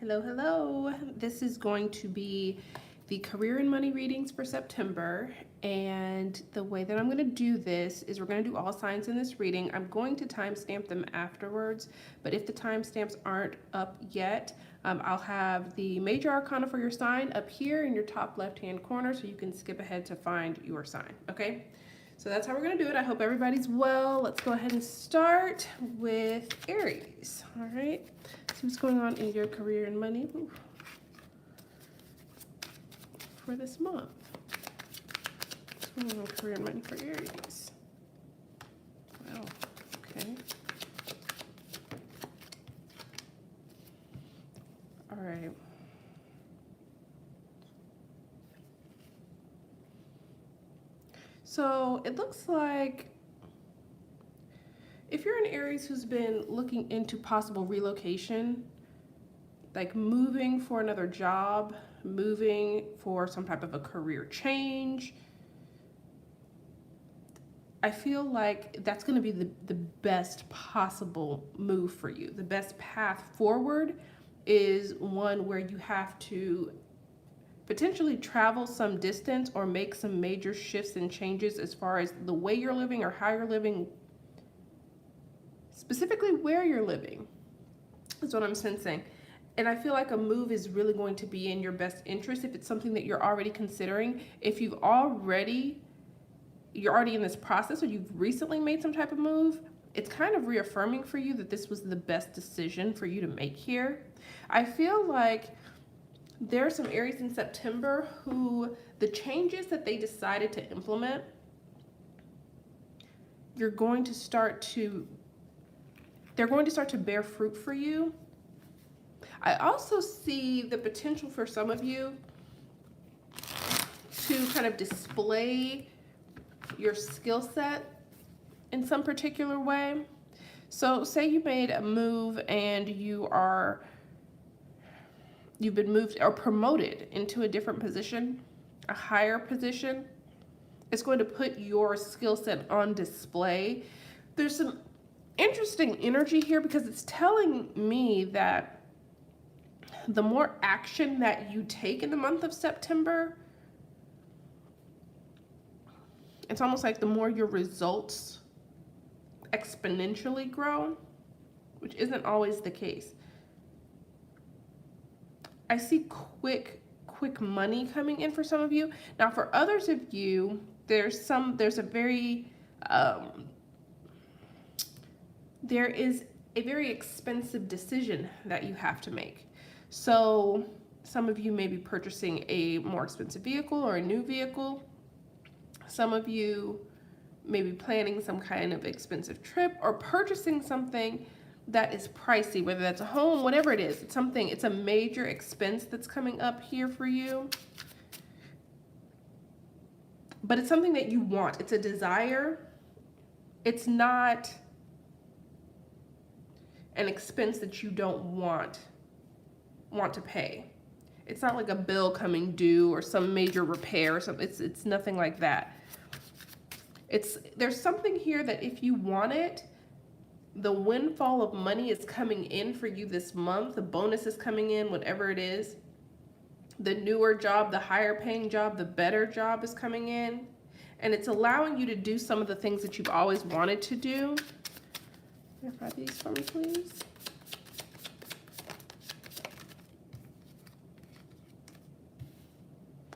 Hello, hello. This is going to be the career and money readings for September. And the way that I'm going to do this is we're going to do all signs in this reading. I'm going to timestamp them afterwards, but if the timestamps aren't up yet, I'll have the major arcana for your sign up here in your top left-hand corner so you can skip ahead to find your sign, okay? So that's how we're going to do it. I hope everybody's well. Let's go ahead and start with Aries, all right? See what's going on in your career and money for this month. What's going on in career and money for Aries? Wow, okay. All right. So it looks like if you're an Aries who's been looking into possible relocation, like moving for another job, moving for some type of a career change, I feel like that's going to be the best possible move for you. The best path forward is one where you have to potentially travel some distance or make some major shifts and changes as far as the way you're living or how you're living, specifically where you're living is what I'm sensing. And I feel like a move is really going to be in your best interest if it's something that you're already considering. If you're already in this process or you've recently made some type of move, it's kind of reaffirming for you that this was the best decision for you to make here. I feel like there are some Aries in September who the changes that they decided to implement, they're going to start to bear fruit for you. I also see the potential for some of you to kind of display your skill set in some particular way. So say you made a move and you've been moved or promoted into a different position, a higher position. It's going to put your skill set on display. There's some interesting energy here because it's telling me that the more action that you take in the month of September, it's almost like the more your results exponentially grow, which isn't always the case. I see quick money coming in for some of you. Now for others of you, there is a very expensive decision that you have to make. So some of you may be purchasing a more expensive vehicle or a new vehicle. Some of you may be planning some kind of expensive trip or purchasing something that is pricey, whether that's a home, whatever it is. It's a major expense that's coming up here for you. But it's something that you want. It's a desire. It's not an expense that you don't want to pay. It's not like a bill coming due or some major repair or something. It's nothing like that. There's something here that if you want it, the windfall of money is coming in for you this month. The bonus is coming in, whatever it is. The newer job, the higher paying job, the better job is coming in. And it's allowing you to do some of the things that you've always wanted to do. Verify these for me, please.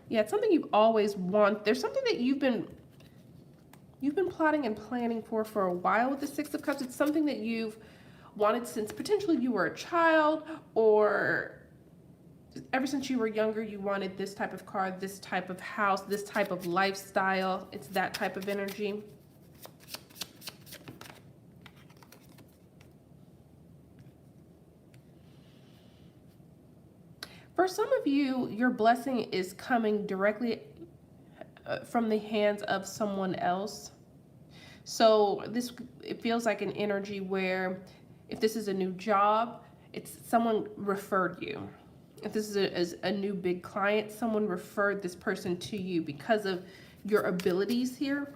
Yeah, it's something you've always wanted. There's something that you've been plotting and planning for a while with the Six of Cups. It's something that you've wanted since potentially you were a child, or ever since you were younger, you wanted this type of car, this type of house, this type of lifestyle. It's that type of energy. For some of you, your blessing is coming directly from the hands of someone else. So it feels like an energy where if this is a new job, it's someone referred you. If this is a new big client, someone referred this person to you because of your abilities here.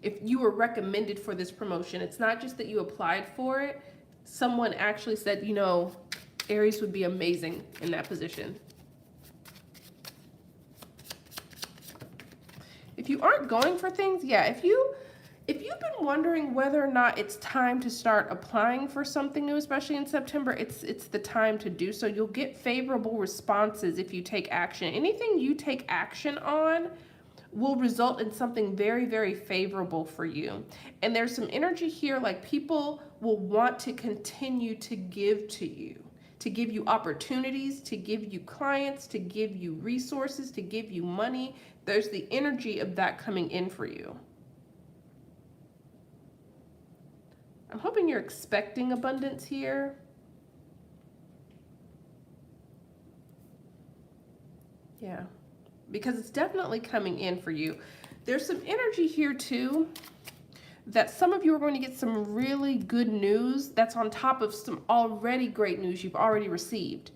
If you were recommended for this promotion, it's not just that you applied for it. someone actually said, you know, Aries would be amazing in that position. If you aren't going for things, yeah, if you've been wondering whether or not it's time to start applying for something new, especially in September, it's the time to do so. You'll get favorable responses if you take action. Anything you take action on will result in something very, very favorable for you. And there's some energy here, like people will want to continue to give to you, to give you opportunities, to give you clients, to give you resources, to give you money. There's the energy of that coming in for you. I'm hoping you're expecting abundance here. Yeah, because it's definitely coming in for you. There's some energy here too, that some of you are going to get some really good news that's on top of some already great news you've already received.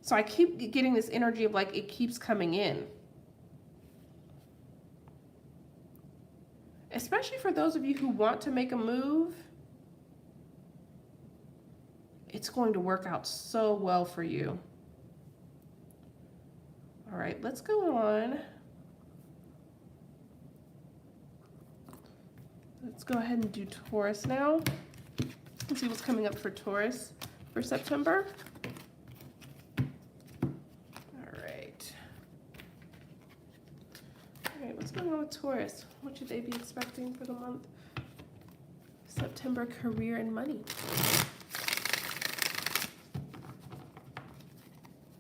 So I keep getting this energy of like it keeps coming in. Especially for those of you who want to make a move, it's going to work out so well for you. All right, let's go on. Let's go ahead and do Taurus now. Let's see what's coming up for Taurus for September. All right. All right, what's going on with Taurus? What should they be expecting for the month? September, career and money.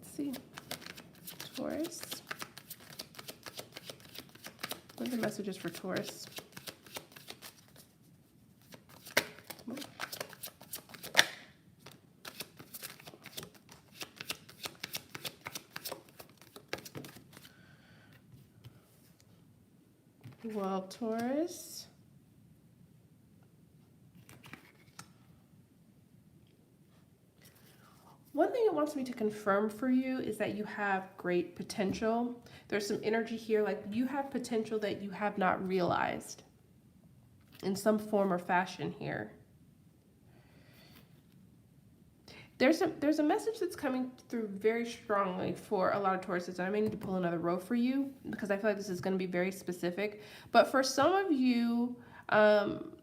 Let's see. Taurus. What are the messages for Taurus? Well, Taurus. One thing it wants me to confirm for you is that you have great potential. There's some energy here, like you have potential that you have not realized in some form or fashion here. There's a message that's coming through very strongly for a lot of Tauruses. I may need to pull another row for you because I feel like this is going to be very specific. But for some of you,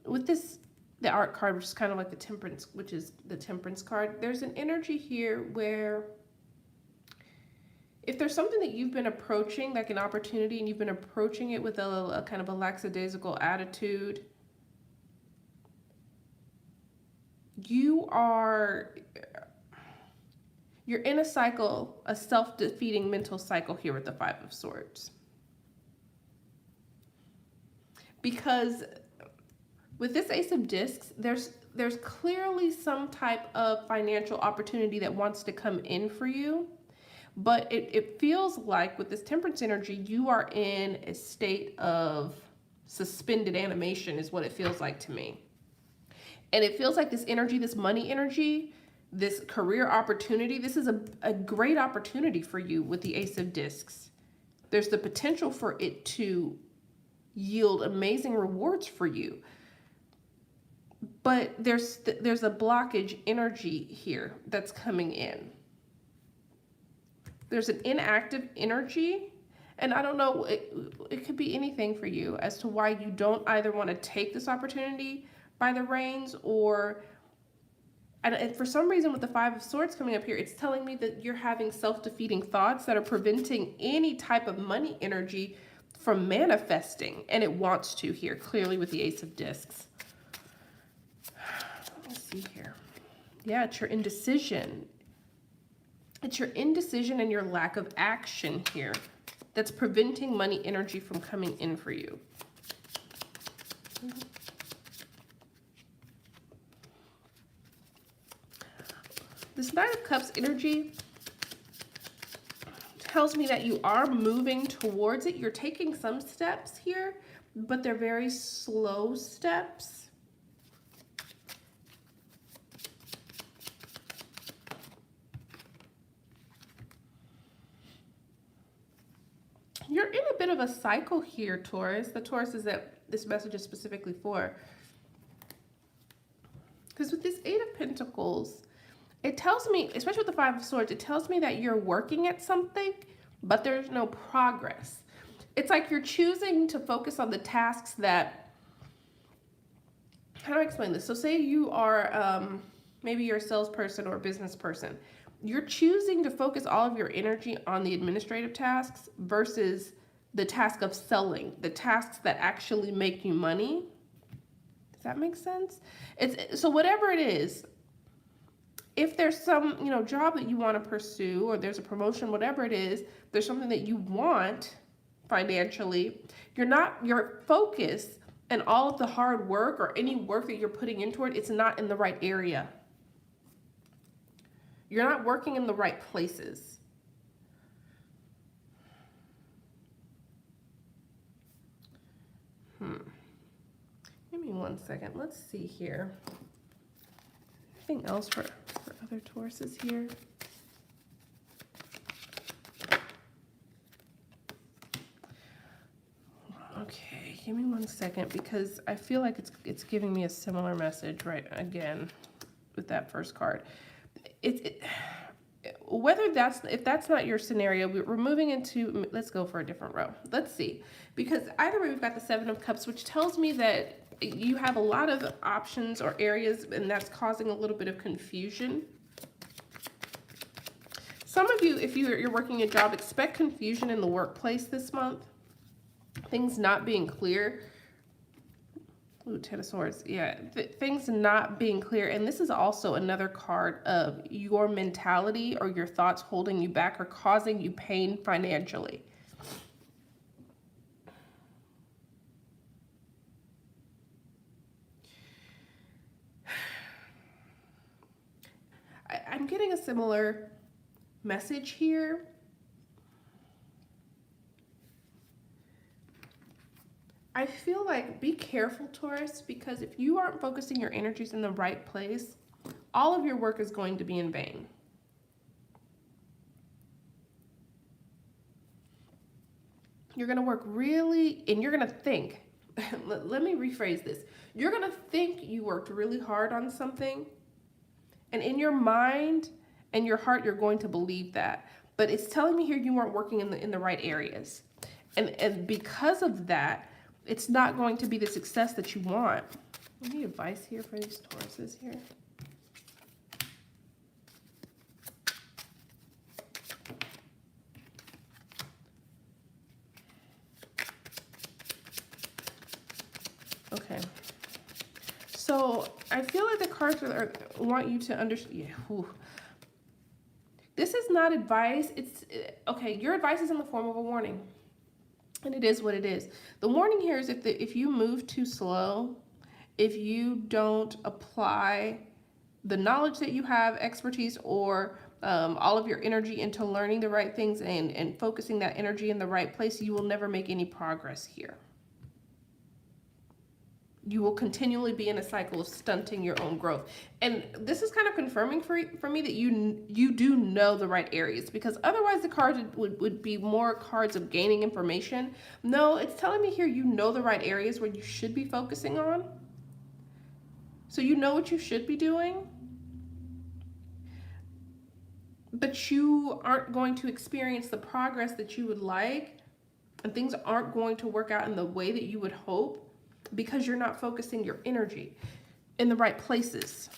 with this, the art card, which is kind of like the temperance, which is the temperance card, there's an energy here where if there's something that you've been approaching, like an opportunity, and you've been approaching it with a kind of a lackadaisical attitude, you're in a cycle, a self-defeating mental cycle here with the Five of Swords. Because with this Ace of Discs, there's clearly some type of financial opportunity that wants to come in for you. But it feels like with this Temperance energy, you are in a state of suspended animation is what it feels like to me. And it feels like this energy, this money energy, this career opportunity, this is a great opportunity for you with the Ace of Discs. There's the potential for it to yield amazing rewards for you. But there's a blockage energy here that's coming in. There's an inactive energy, and I don't know, it could be anything for you as to why you don't either want to take this opportunity by the reins, or and for some reason with the Five of Swords coming up here, it's telling me that you're having self-defeating thoughts that are preventing any type of money energy from manifesting, and it wants to here, clearly with the Ace of Discs. Let's see here. Yeah, it's your indecision. It's your indecision and your lack of action here that's preventing money energy from coming in for you. This Knight of Cups energy tells me that you are moving towards it. You're taking some steps here, but they're very slow steps. You're in a bit of a cycle here, Taurus. The Taurus is that this message is specifically for. Because with this Eight of Pentacles, it tells me, especially with the Five of Swords, it tells me that you're working at something, but there's no progress. It's like you're choosing to focus on the tasks that, how do I explain this? So say you are, maybe you're a salesperson or a business person. You're choosing to focus all of your energy on the administrative tasks versus the task of selling, the tasks that actually make you money. Does that make sense? So whatever it is, if there's some, job that you want to pursue, or there's a promotion, whatever it is, there's something that you want financially, your focus and all of the hard work or any work that you're putting into it, it's not in the right area. You're not working in the right places. Give me 1 second. Let's see here. Anything else for other Tauruses here? Okay, give me 1 second, because I feel like it's giving me a similar message right again with that first card. If that's not your scenario, we're moving into, let's go for a different row. Let's see, because either way we've got the Seven of Cups, which tells me that you have a lot of options or areas, and that's causing a little bit of confusion. Some of you, if you're working a job, expect confusion in the workplace this month. Things not being clear. Ooh, Ten of Swords. Yeah, things not being clear. And this is also another card of your mentality or your thoughts holding you back or causing you pain financially. I'm getting a similar message here. I feel like be careful, Taurus, because if you aren't focusing your energies in the right place, all of your work is going to be in vain. You're going to work really, and you're going to think, let me rephrase this. You're going to think you worked really hard on something, and in your mind and your heart, you're going to believe that. But it's telling me here you weren't working in the right areas. And because of that, it's not going to be the success that you want. I need advice here for these Tauruses here. Okay. So I feel like the cards want you to understand. Yeah. This is not advice. It's okay. Your advice is in the form of a warning. And it is what it is. The warning here is if you move too slow, if you don't apply the knowledge that you have, expertise, or all of your energy into learning the right things and focusing that energy in the right place, you will never make any progress here. You will continually be in a cycle of stunting your own growth. And this is kind of confirming for me that you do know the right areas, because otherwise the cards would be more cards of gaining information. No, it's telling me here you know the right areas where you should be focusing on. So you know what you should be doing, but you aren't going to experience the progress that you would like, and things aren't going to work out in the way that you would hope, because you're not focusing your energy in the right places.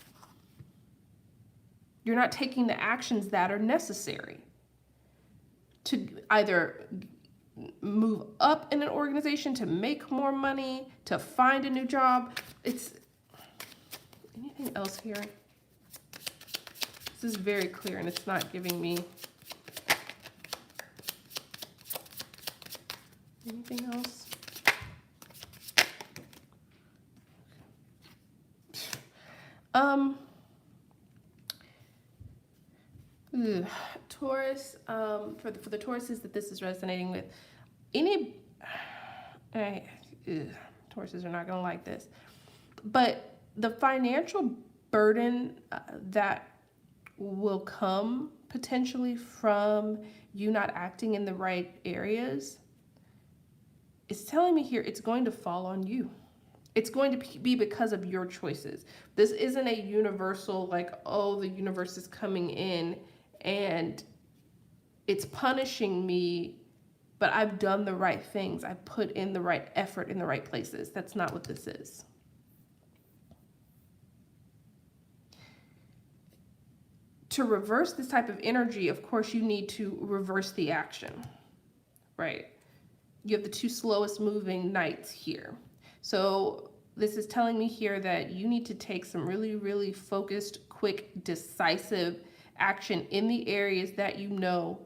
You're not taking the actions that are necessary to either move up in an organization, to make more money, to find a new job. It's anything else here? This is very clear, and it's not giving me anything else. Taurus, for the Tauruses that this is resonating with, Tauruses are not going to like this, but the financial burden that will come potentially from you not acting in the right areas is telling me here it's going to fall on you. It's going to be because of your choices. This isn't a universal, like, oh, the universe is coming in and it's punishing me, but I've done the right things. I've put in the right effort in the right places. That's not what this is. To reverse this type of energy, of course, you need to reverse the action, right? You have the two slowest moving knights here. So this is telling me here that you need to take some really, really focused, quick, decisive action in the areas that you know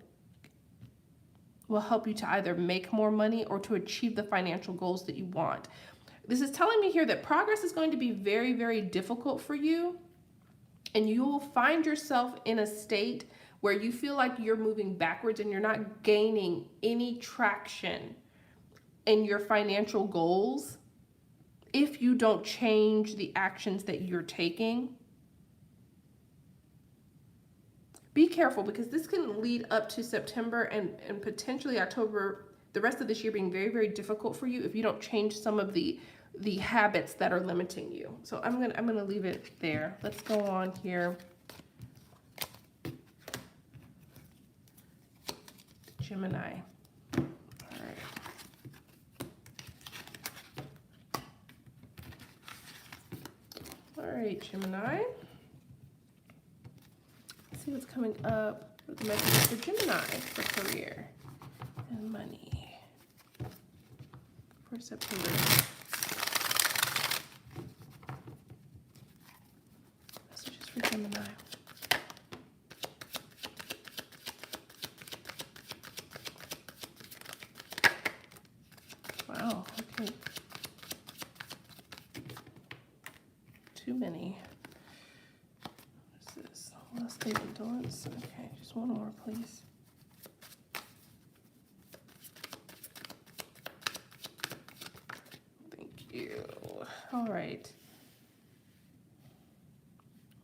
will help you to either make more money or to achieve the financial goals that you want. This is telling me here that progress is going to be very, very difficult for you, and you will find yourself in a state where you feel like you're moving backwards and you're not gaining any traction in your financial goals if you don't change the actions that you're taking. Be careful, because this can lead up to September and potentially October, the rest of this year being very, very difficult for you if you don't change some of the habits that are limiting you. So I'm gonna leave it there. Let's go on here. Gemini. All right. All right, Gemini. Let's see what's coming up with the messages for Gemini for career and money for September. Messages for Gemini. Wow, okay. Too many. What is this? Last day of indolence. Okay, just one more, please. Thank you. All right.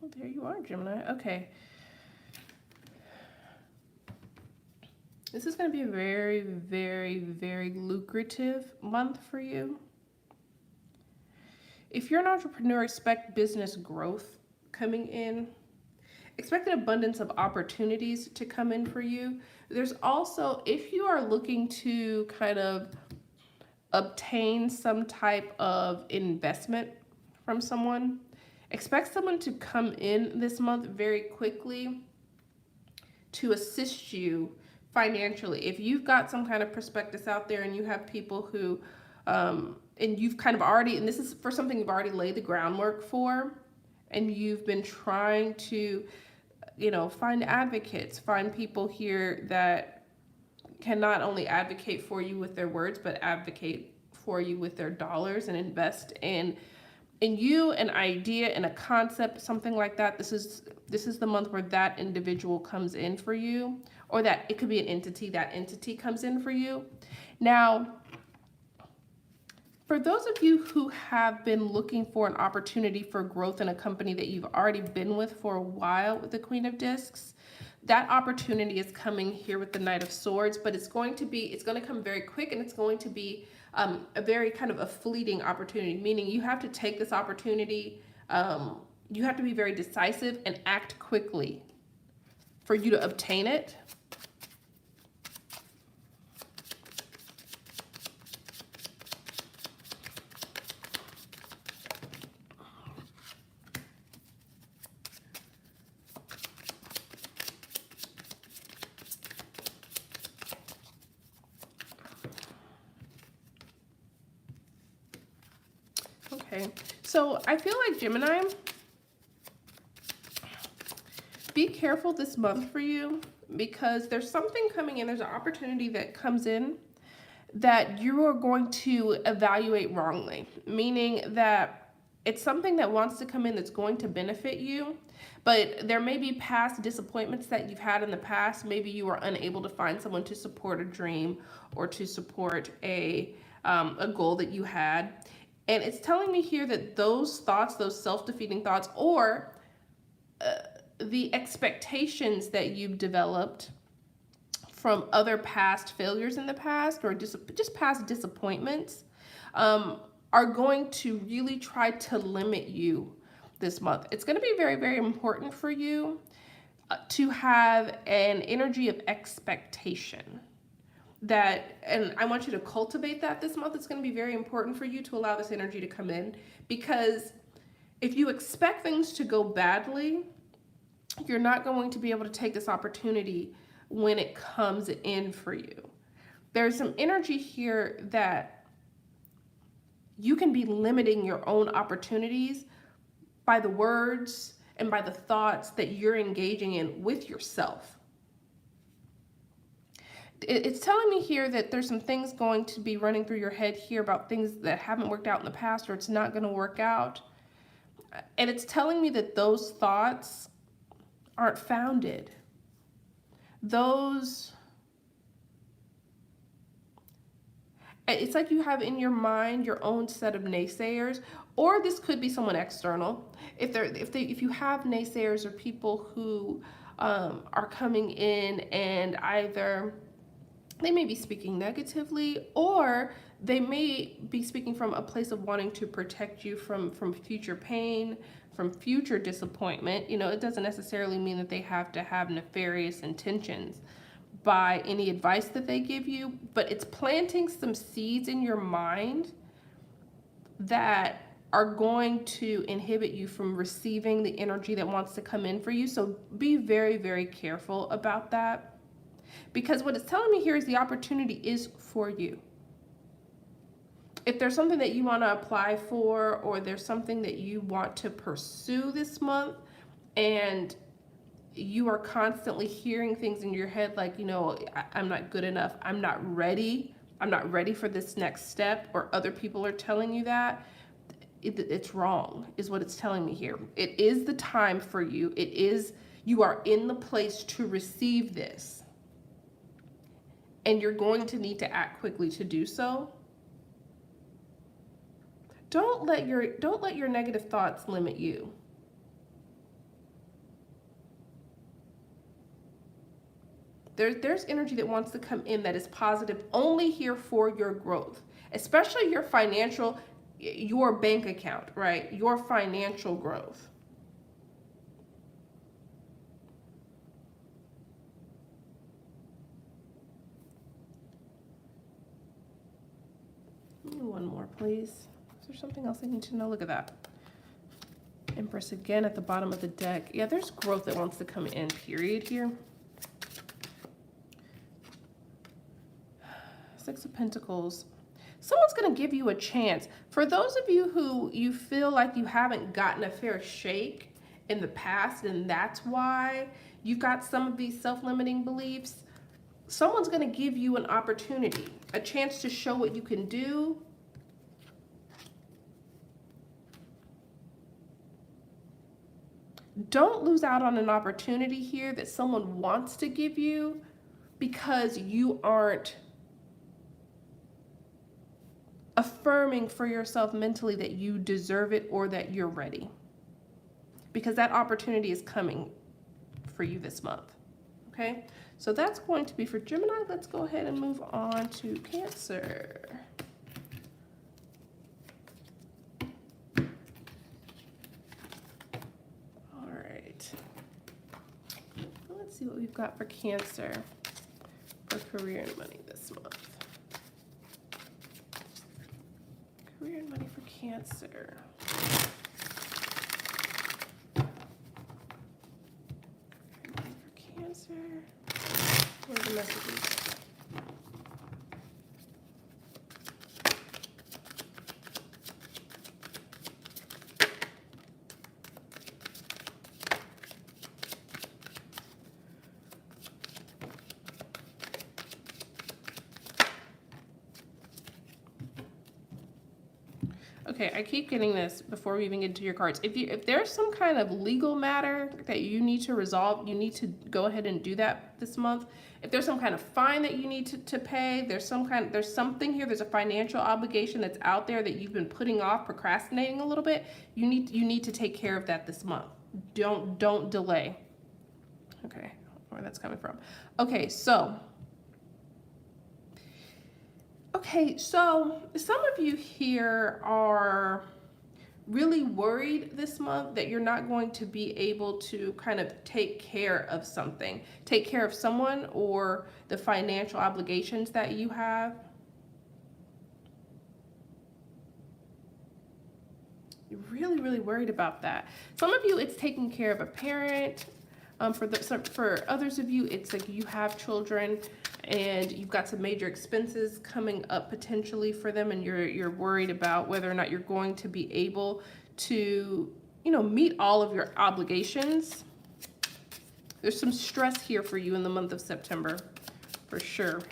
Well, there you are, Gemini. Okay. This is going to be a very, very, very lucrative month for you. If you're an entrepreneur, expect business growth coming in. Expect an abundance of opportunities to come in for you. There's also, if you are looking to kind of obtain some type of investment from someone, expect someone to come in this month very quickly to assist you financially. If you've got some kind of prospectus out there and you have people who, and you've kind of already, and this is for something you've already laid the groundwork for, and you've been trying to, you know, find advocates, find people here that can not only advocate for you with their words, but advocate for you with their dollars and invest in you, an idea and a concept, something like that. This is the month where that individual comes in for you, or that it could be an entity, that entity comes in for you. Now, for those of you who have been looking for an opportunity for growth in a company that you've already been with for a while with the Queen of Discs, that opportunity is coming here with the Knight of Swords, but it's going to come very quick, and it's going to be a very kind of a fleeting opportunity, meaning you have to take this opportunity, you have to be very decisive and act quickly for you to obtain it. Okay, so I feel like Gemini, be careful this month for you, because there's something coming in, there's an opportunity that comes in that you are going to evaluate wrongly, meaning that it's something that wants to come in that's going to benefit you, but there may be past disappointments that you've had in the past. Maybe you were unable to find someone to support a dream or to support a goal that you had. And it's telling me here that those thoughts, those self-defeating thoughts, or the expectations that you've developed from other past failures in the past, or just past disappointments, are going to really try to limit you this month. It's going to be very, very important for you to have an energy of expectation. And I want you to cultivate that this month. It's going to be very important for you to allow this energy to come in, because if you expect things to go badly, you're not going to be able to take this opportunity when it comes in for you. There's some energy here that you can be limiting your own opportunities by the words and by the thoughts that you're engaging in with yourself. It's telling me here that there's some things going to be running through your head here about things that haven't worked out in the past, or it's not going to work out. And it's telling me that those thoughts aren't founded. It's like you have in your mind your own set of naysayers, or this could be someone external. If you have naysayers or people who are coming in and either they may be speaking negatively, or they may be speaking from a place of wanting to protect you from future pain, from future disappointment. You know, it doesn't necessarily mean that they have to have nefarious intentions by any advice that they give you, but it's planting some seeds in your mind that are going to inhibit you from receiving the energy that wants to come in for you. So be very, very careful about that, because what it's telling me here is the opportunity is for you. If there's something that you want to apply for, or there's something that you want to pursue this month, and you are constantly hearing things in your head like, you know, I'm not good enough, I'm not ready for this next step, or other people are telling you that, it's wrong, is what it's telling me here. It is the time for you. You are in the place to receive this, and you're going to need to act quickly to do so. Don't let your negative thoughts limit you. There's energy that wants to come in that is positive, only here for your growth, especially your bank account, right? Your financial growth. One more, please. Is there something else I need to know? Look at that. Empress again at the bottom of the deck. Yeah, there's growth that wants to come in, period, here. Six of Pentacles. Someone's going to give you a chance. For those of you who you feel like you haven't gotten a fair shake in the past, and that's why you've got some of these self-limiting beliefs, someone's going to give you an opportunity, a chance to show what you can do. Don't lose out on an opportunity here that someone wants to give you because you aren't affirming for yourself mentally that you deserve it or that you're ready. Because that opportunity is coming for you this month. Okay? So that's going to be for Gemini. Let's go ahead and move on to Cancer. All right. Let's see what we've got for Cancer for career and money this month. Career and money for Cancer. Career and money for Cancer. What are the messages? Okay, I keep getting this before we even get to your cards. If there's some kind of legal matter that you need to resolve, you need to go ahead and do that this month. If there's some kind of fine that you need to pay, there's something here, there's a financial obligation that's out there that you've been putting off, procrastinating a little bit. You need to take care of that this month. Don't delay. Okay, where that's coming from. Okay, so Okay, so some of you here are really worried this month that you're not going to be able to kind of take care of something, take care of someone or the financial obligations that you have. You're really, really worried about that. Some of you, it's taking care of a parent. For others of you, it's like you have children and you've got some major expenses coming up potentially for them, and you're worried about whether or not you're going to be able to, meet all of your obligations. There's some stress here for you in the month of September, for sure.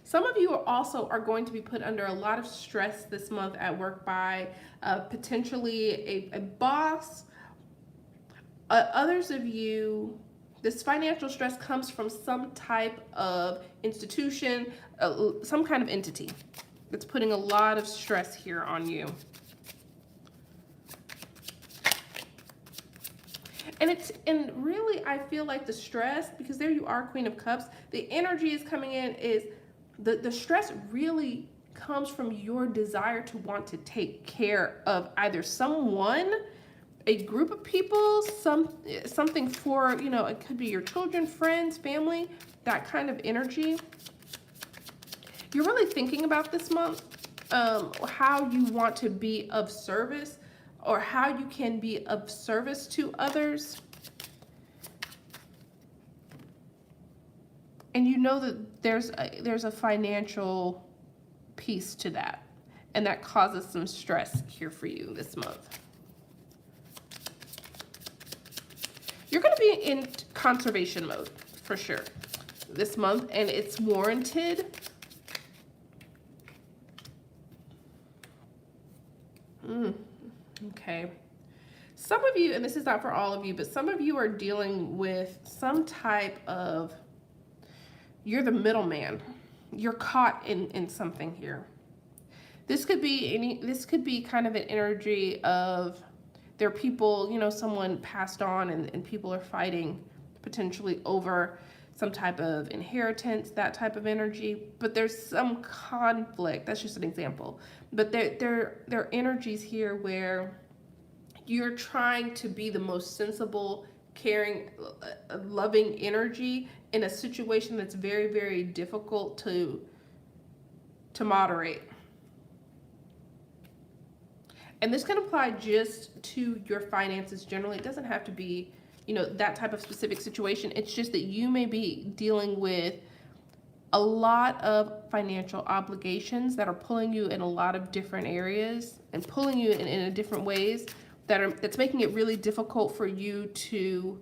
Some of you also are going to be put under a lot of stress this month at work by potentially a boss. Others of you, this financial stress comes from some type of institution, some kind of entity that's putting a lot of stress here on you. And really, I feel like the stress, because there you are, Queen of Cups, the energy is coming in is the stress really comes from your desire to want to take care of either someone, a group of people, something for, it could be your children, friends, family, that kind of energy. You're really thinking about this month, how you want to be of service or how you can be of service to others. And you know that there's a financial piece to that, and that causes some stress here for you this month. You're going to be in conservation mode for sure this month, and it's warranted. Okay. Some of you, and this is not for all of you, but some of you are dealing with some type of, you're the middleman. You're caught in something here. This could be kind of an energy of there are people, someone passed on and people are fighting potentially over some type of inheritance, that type of energy, but there's some conflict. That's just an example. But there are energies here where you're trying to be the most sensible, caring, loving energy in a situation that's very, very difficult to moderate. And this can apply just to your finances generally. It doesn't have to be, that type of specific situation. It's just that you may be dealing with a lot of financial obligations that are pulling you in a lot of different areas and pulling you in different ways that's making it really difficult for you to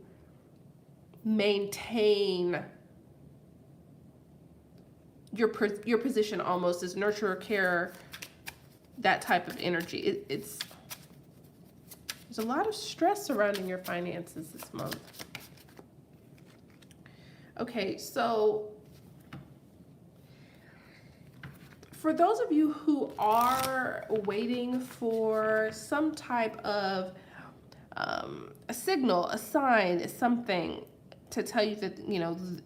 maintain your position almost as nurturer, carer, that type of energy. There's a lot of stress surrounding your finances this month. Okay, so for those of you who are waiting for some type of a signal, a sign, something to tell you that,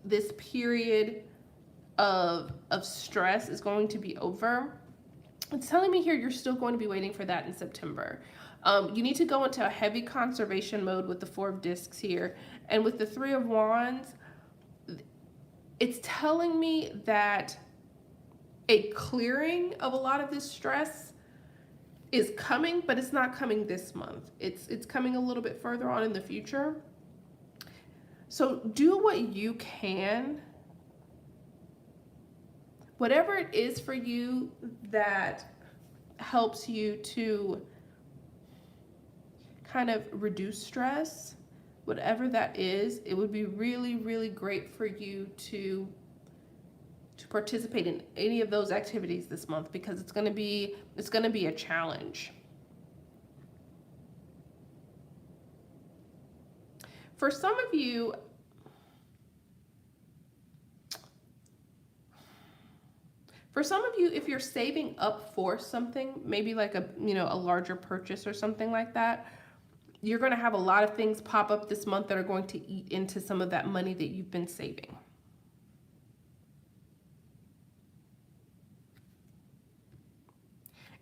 this period of stress is going to be over, it's telling me here you're still going to be waiting for that in September. You need to go into a heavy conservation mode with the Four of Discs here. And with the Three of Wands, it's telling me that a clearing of a lot of this stress is coming, but it's not coming this month. It's coming a little bit further on in the future. So do what you can, whatever it is for you that helps you to kind of reduce stress, whatever that is. It would be really, really great for you to participate in any of those activities this month, because it's going to be a challenge. For some of you, if you're saving up for something, maybe like a larger purchase or something like that, you're going to have a lot of things pop up this month that are going to eat into some of that money that you've been saving.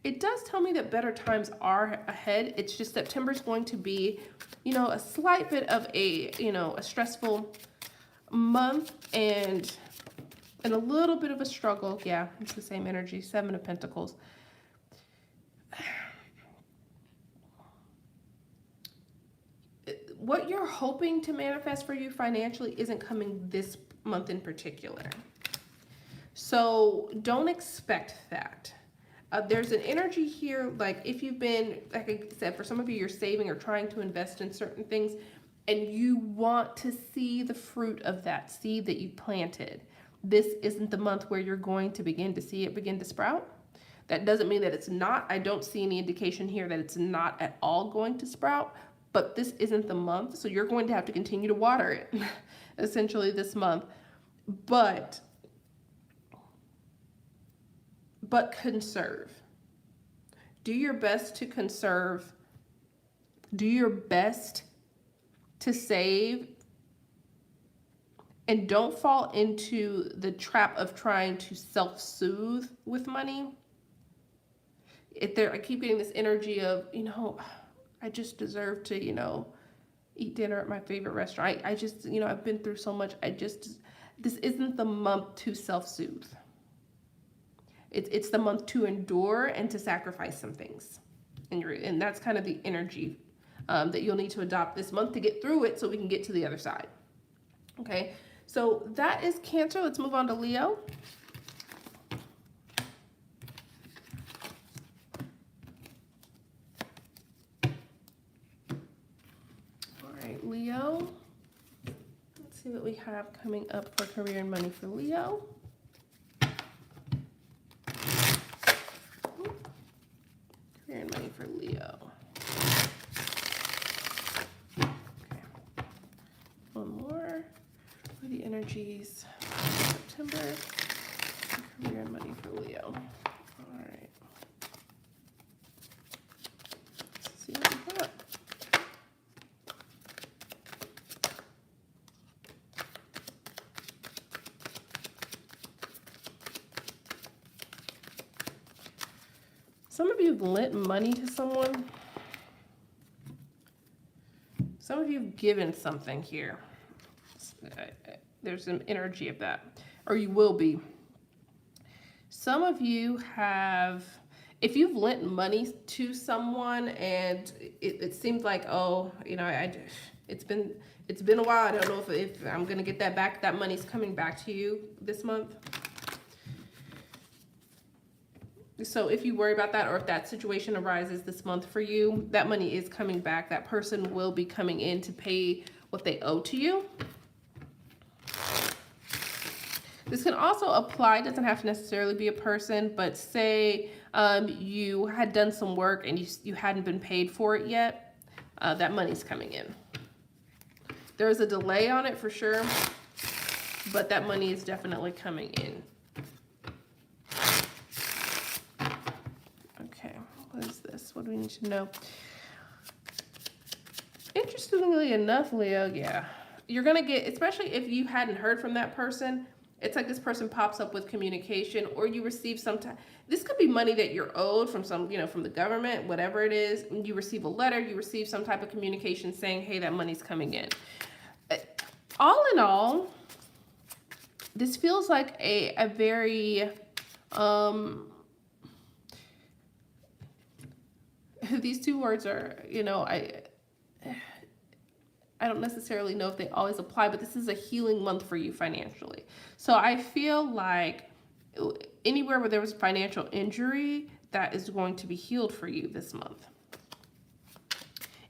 It does tell me that better times are ahead. It's just September's going to be, a slight bit of a stressful month and a little bit of a struggle. Yeah, it's the same energy, Seven of Pentacles. What you're hoping to manifest for you financially isn't coming this month in particular. So don't expect that. There's an energy here, like if you've been, like I said, for some of you, you're saving or trying to invest in certain things, and you want to see the fruit of that seed that you planted. This isn't the month where you're going to begin to see it begin to sprout. That doesn't mean that it's not. I don't see any indication here that it's not at all going to sprout, but this isn't the month. So you're going to have to continue to water it essentially this month. But conserve. Do your best to conserve. Do your best to save. And don't fall into the trap of trying to self-soothe with money. I keep getting this energy of, I just deserve to, eat dinner at my favorite restaurant. I just, I've been through so much. This isn't the month to self-soothe. It's the month to endure and to sacrifice some things. And that's kind of the energy that you'll need to adopt this month to get through it so we can get to the other side. Okay, so that is Cancer. Let's move on to Leo. All right, Leo. Let's see what we have coming up for career and money for Leo. Career and money for Leo. Okay. One more for the energies of September. Career and money for Leo. All right. Let's see what we got. Some of you have lent money to someone. Some of you have given something here. There's some energy of that, or you will be. Some of you have, if you've lent money to someone and it seems like, oh, it's been a while. I don't know if I'm gonna get that back. That money's coming back to you this month. So if you worry about that, or if that situation arises this month for you, that money is coming back. That person will be coming in to pay what they owe to you. This can also apply, doesn't have to necessarily be a person, but say you had done some work and you hadn't been paid for it yet, that money's coming in. There's a delay on it for sure, but that money is definitely coming in. What is this? What do we need to know? Interestingly enough, Leo, yeah. You're going to get, especially if you hadn't heard from that person, it's like this person pops up with communication, or you receive some time. This could be money that you're owed from from the government, whatever it is. You receive a letter, you receive some type of communication saying, hey, that money's coming in. All in all, this feels like a very, these two words are, I don't necessarily know if they always apply, but this is a healing month for you financially. So I feel like anywhere where there was financial injury, that is going to be healed for you this month.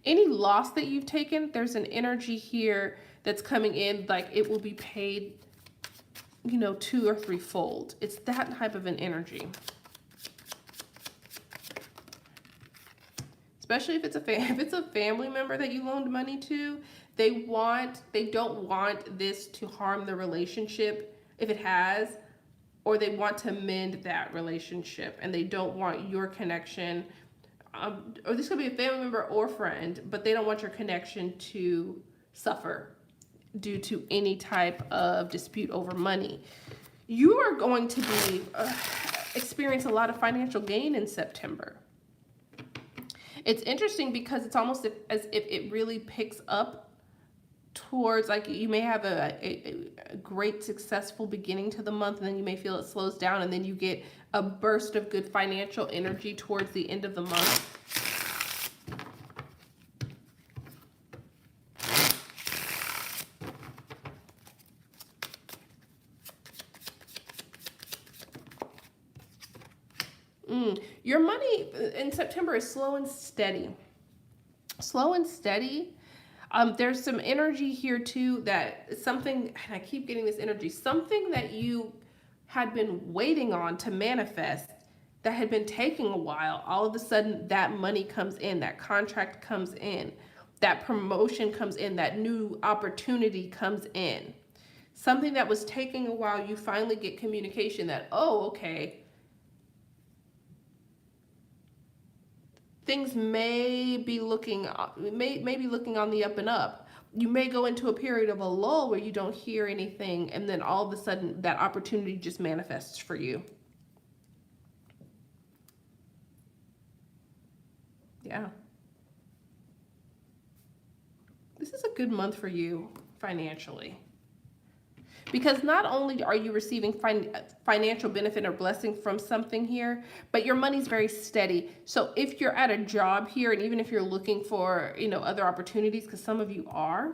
Any loss that you've taken, there's an energy here that's coming in, like it will be paid, 2 or 3-fold. It's that type of an energy. Especially if it's a family member that you loaned money to, they don't want this to harm the relationship if it has, or they want to mend that relationship and they don't want your connection, or this could be a family member or friend, but they don't want your connection to suffer due to any type of dispute over money. You are going to be, experience a lot of financial gain in September. It's interesting because it's almost as if it really picks up towards, like, you may have a great successful beginning to the month, and then you may feel it slows down, and then you get a burst of good financial energy towards the end of the month. Your money in September is slow and steady. Slow and steady. There's some energy here too, that something, and I keep getting this energy, something that you had been waiting on to manifest that had been taking a while. All of a sudden that money comes in, that contract comes in, that promotion comes in, that new opportunity comes in. Something that was taking a while, you finally get communication that, oh, okay, things may be looking on the up and up. You may go into a period of a lull where you don't hear anything, and then all of a sudden that opportunity just manifests for you. Yeah. This is a good month for you financially. Because not only are you receiving financial benefit or blessing from something here, but your money's very steady. So if you're at a job here, and even if you're looking for, other opportunities, because some of you are,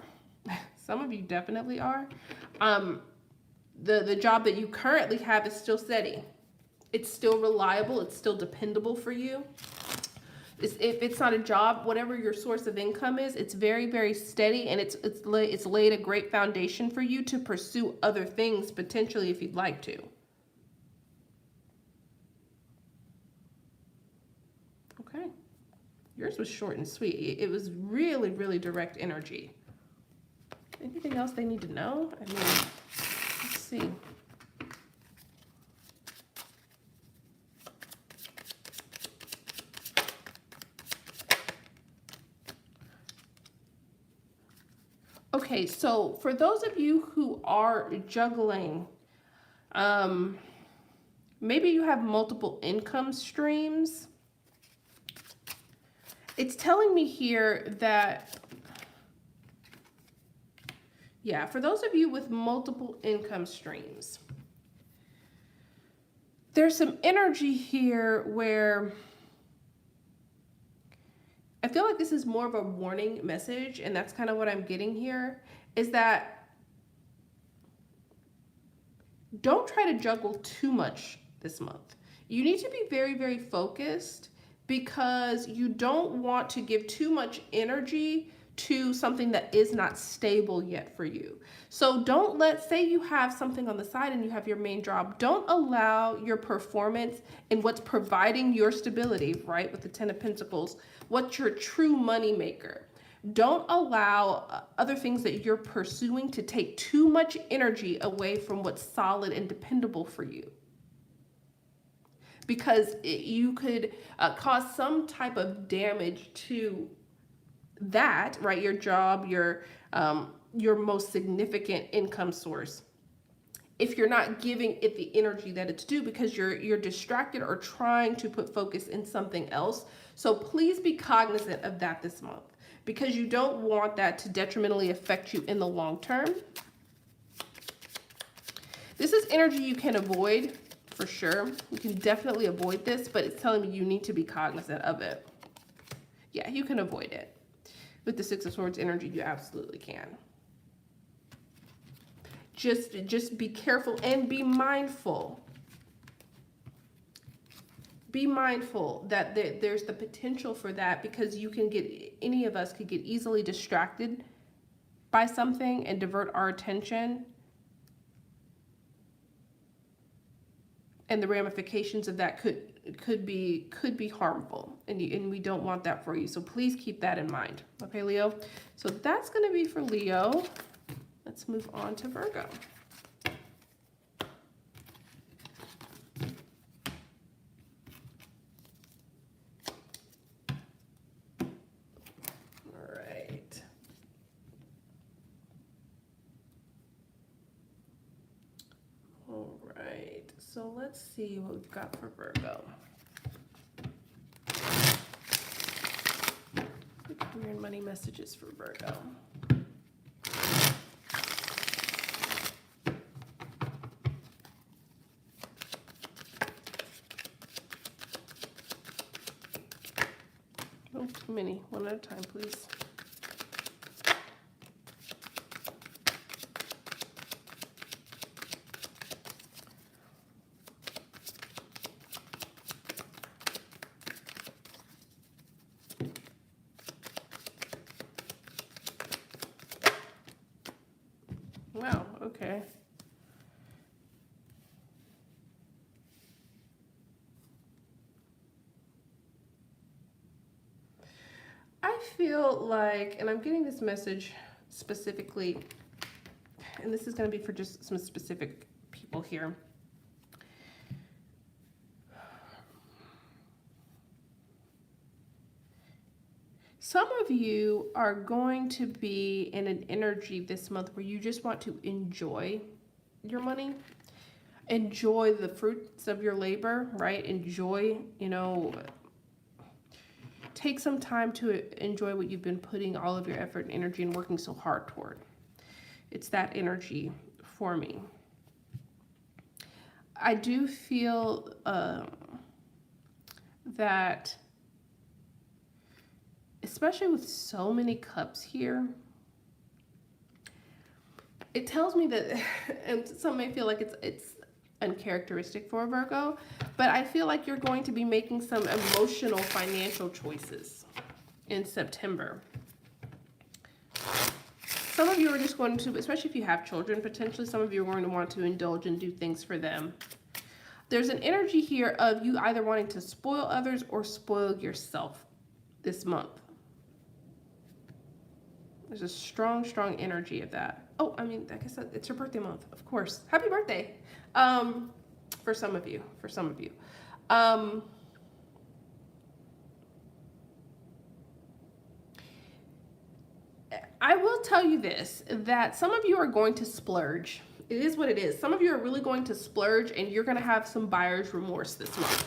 some of you definitely are, the job that you currently have is still steady. It's still reliable. It's still dependable for you. If it's not a job, whatever your source of income is, it's very, very steady, and it's laid a great foundation for you to pursue other things potentially if you'd like to. Okay. Yours was short and sweet. It was really, really direct energy. Anything else they need to know? I mean, let's see. Okay, so for those of you who are juggling, maybe you have multiple income streams. It's telling me here that, yeah, for those of you with multiple income streams, there's some energy here where I feel like this is more of a warning message, and that's kind of what I'm getting here, is that don't try to juggle too much this month. You need to be very, very focused, because you don't want to give too much energy to something that is not stable yet for you. So say you have something on the side and you have your main job, don't allow your performance in what's providing your stability, right, with the Ten of Pentacles, what's your true money maker. Don't allow other things that you're pursuing to take too much energy away from what's solid and dependable for you. Because you could cause some type of damage to that, right? Your job, your most significant income source, if you're not giving it the energy that it's due, because you're distracted or trying to put focus in something else. So please be cognizant of that this month, because you don't want that to detrimentally affect you in the long term. This is energy you can avoid for sure. You can definitely avoid this, but it's telling me you need to be cognizant of it. Yeah, you can avoid it. With the Six of Swords energy, you absolutely can. Just be careful and be mindful. Be mindful that there's the potential for that, because any of us could get easily distracted by something and divert our attention. And the ramifications of that could be harmful, and we don't want that for you. So please keep that in mind. Okay, Leo? So that's going to be for Leo. Let's move on to Virgo. All right. All right. So let's see what we've got for Virgo. Career and money messages for Virgo. Oh, too many. One at a time, please. Wow, okay. I feel like, and I'm getting this message specifically, and this is going to be for just some specific people here. Some of you are going to be in an energy this month where you just want to enjoy your money, enjoy the fruits of your labor, right? Enjoy, take some time to enjoy what you've been putting all of your effort and energy and working so hard toward. It's that energy for me. I do feel that, especially with so many cups here, it tells me that, and some may feel like it's uncharacteristic for a Virgo, but I feel like you're going to be making some emotional financial choices in September. Some of you are just going to, especially if you have children, potentially some of you are going to want to indulge and do things for them. There's an energy here of you either wanting to spoil others or spoil yourself this month. There's a strong, strong energy of that. Oh, I mean, like I said, it's your birthday month, of course. Happy birthday. For some of you. I will tell you this, that some of you are going to splurge. It is what it is. Some of you are really going to splurge, and you're going to have some buyer's remorse this month.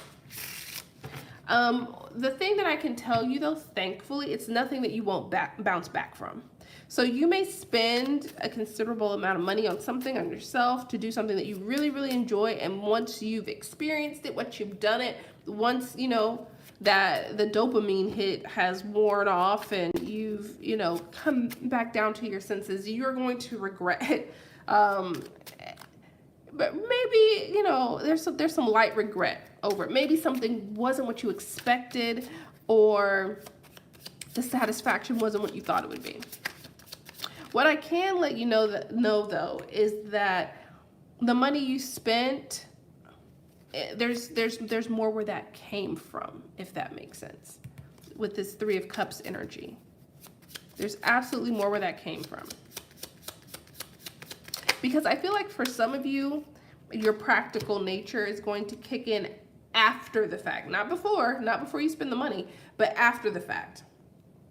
The thing that I can tell you, though, thankfully, it's nothing that you won't bounce back from. So you may spend a considerable amount of money on something, on yourself, to do something that you really, really enjoy. And once you've experienced it, once you've done it, once, that the dopamine hit has worn off and you've, come back down to your senses, you're going to regret it. But maybe, there's some light regret over it. Maybe something wasn't what you expected, or the satisfaction wasn't what you thought it would be. What I can let you know though is that the money you spent, there's more where that came from, if that makes sense. With this Three of Cups energy, there's absolutely more where that came from. Because I feel like for some of you, your practical nature is going to kick in after the fact, not before you spend the money, but after the fact.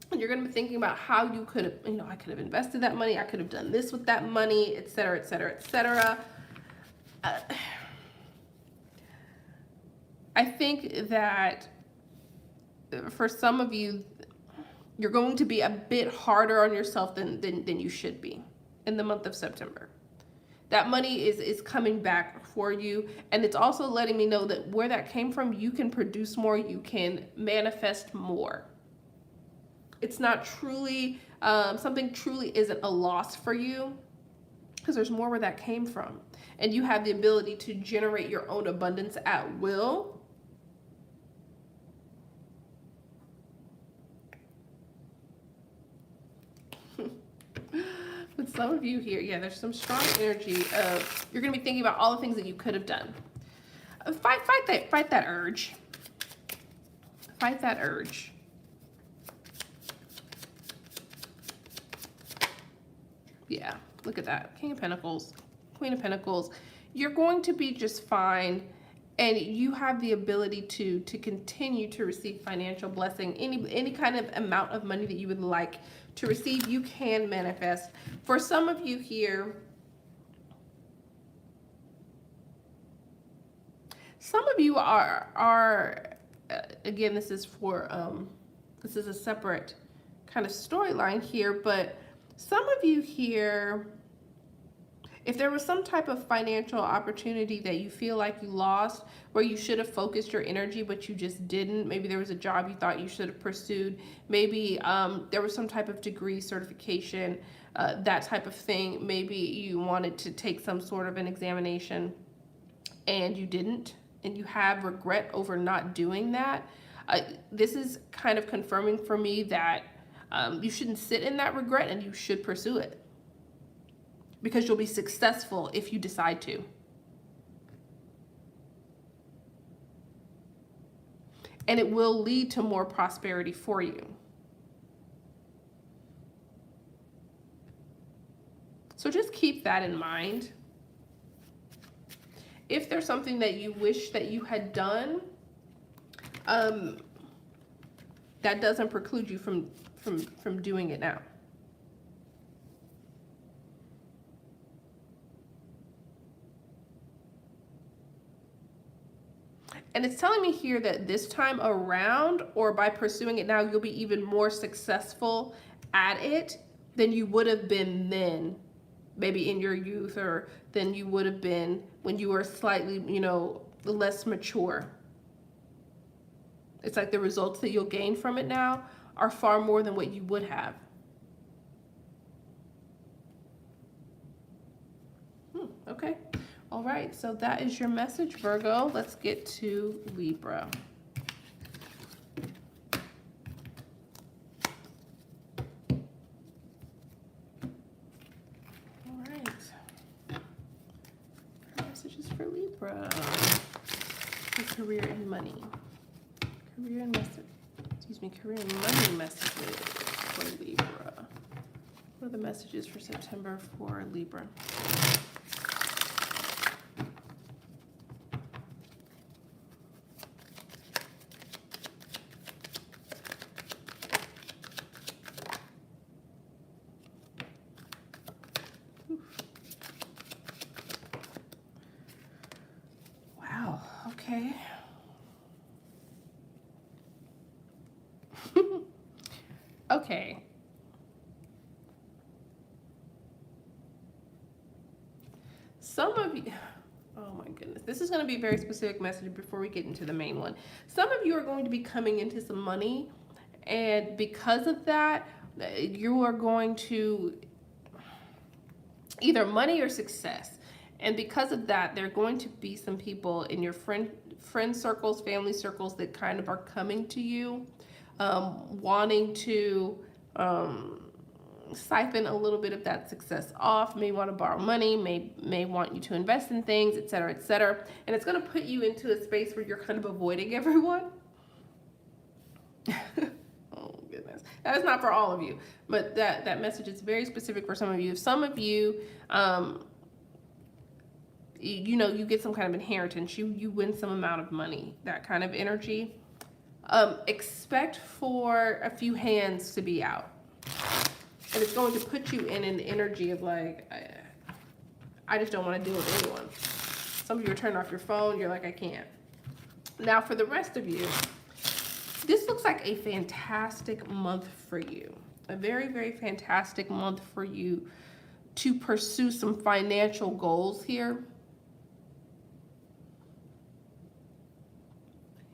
And you're going to be thinking about how you could have, I could have invested that money, I could have done this with that money, etc., etc., etc. I think that for some of you, you're going to be a bit harder on yourself than you should be in the month of September. That money is coming back for you, and it's also letting me know that where that came from, you can produce more, you can manifest more. It's not truly, something truly isn't a loss for you, because there's more where that came from. And you have the ability to generate your own abundance at will. With some of you here, yeah, there's some strong energy of, you're going to be thinking about all the things that you could have done. Fight that urge. Fight that urge. Yeah, look at that. King of Pentacles, Queen of Pentacles. You're going to be just fine, and you have the ability to continue to receive financial blessing. Any kind of amount of money that you would like to receive, you can manifest. For some of you here, Some of you are again, this is for this is a separate kind of storyline here, but some of you here, if there was some type of financial opportunity that you feel like you lost, where you should have focused your energy, but you just didn't, maybe there was a job you thought you should have pursued, maybe there was some type of degree, certification, that type of thing, maybe you wanted to take some sort of an examination and you didn't, and you have regret over not doing that. This is kind of confirming for me that you shouldn't sit in that regret and you should pursue it, because you'll be successful if you decide to. And it will lead to more prosperity for you. So just keep that in mind. If there's something that you wish that you had done, that doesn't preclude you from doing it now. And it's telling me here that this time around, or by pursuing it now, you'll be even more successful at it than you would have been then, maybe in your youth, or than you would have been when you were slightly, less mature. It's like the results that you'll gain from it now are far more than what you would have. Okay. All right. So that is your message, Virgo. Let's get to Libra. All right. Messages for Libra. For career and money. Career and career and money messages for Libra. What are the messages for September for Libra? Wow, okay. Okay. Some of you, oh my goodness, this is going to be a very specific message before we get into the main one. Some of you are going to be coming into some money, and because of that, you are going to either money or success. And because of that, there are going to be some people in your friend circles, family circles that kind of are coming to you, wanting to siphon a little bit of that success off, may want to borrow money, may want you to invest in things, etc., etc. And it's going to put you into a space where you're kind of avoiding everyone. Oh goodness, that is not for all of you, but that message is very specific for some of you. If some of you, you get some kind of inheritance, you win some amount of money, that kind of energy. Expect for a few hands to be out. And it's going to put you in an energy of like, I just don't want to deal with anyone. Some of you are turning off your phone. You're like, I can't. Now, for the rest of you, this looks like a fantastic month for you. A very, very fantastic month for you to pursue some financial goals here.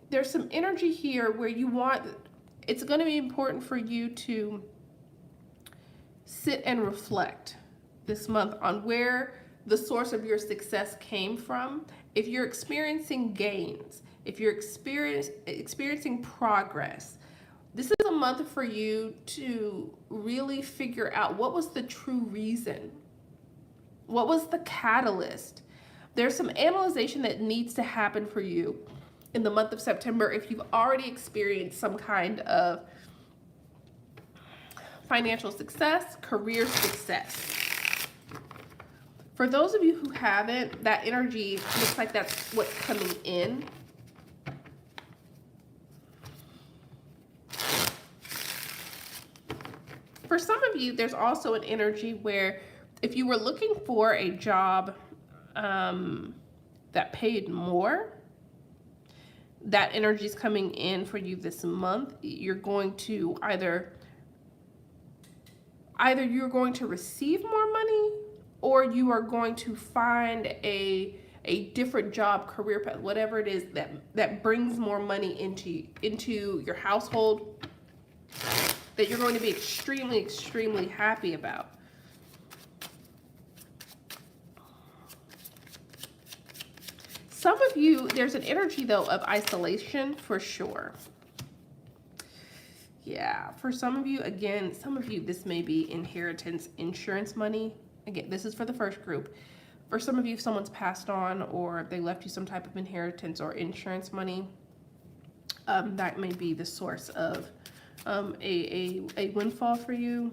There's some energy here where it's going to be important for you to sit and reflect this month on where the source of your success came from. If you're experiencing gains, if you're experiencing progress, this is a month for you to really figure out what was the true reason. What was the catalyst? There's some analyzation that needs to happen for you in the month of September if you've already experienced some kind of financial success, career success. For those of you who haven't, that energy looks like that's what's coming in. For some of you, there's also an energy where if you were looking for a job that paid more, that energy is coming in for you this month. You're going to either you're going to receive more money, or you are going to find a different job, career path, whatever it is that brings more money into your household, that you're going to be extremely happy about. Some of you, there's an energy though of isolation for sure. Yeah, for some of you, again, this may be inheritance, insurance money. Again, this is for the first group. For some of you, if someone's passed on or they left you some type of inheritance or insurance money, that may be the source of a windfall for you.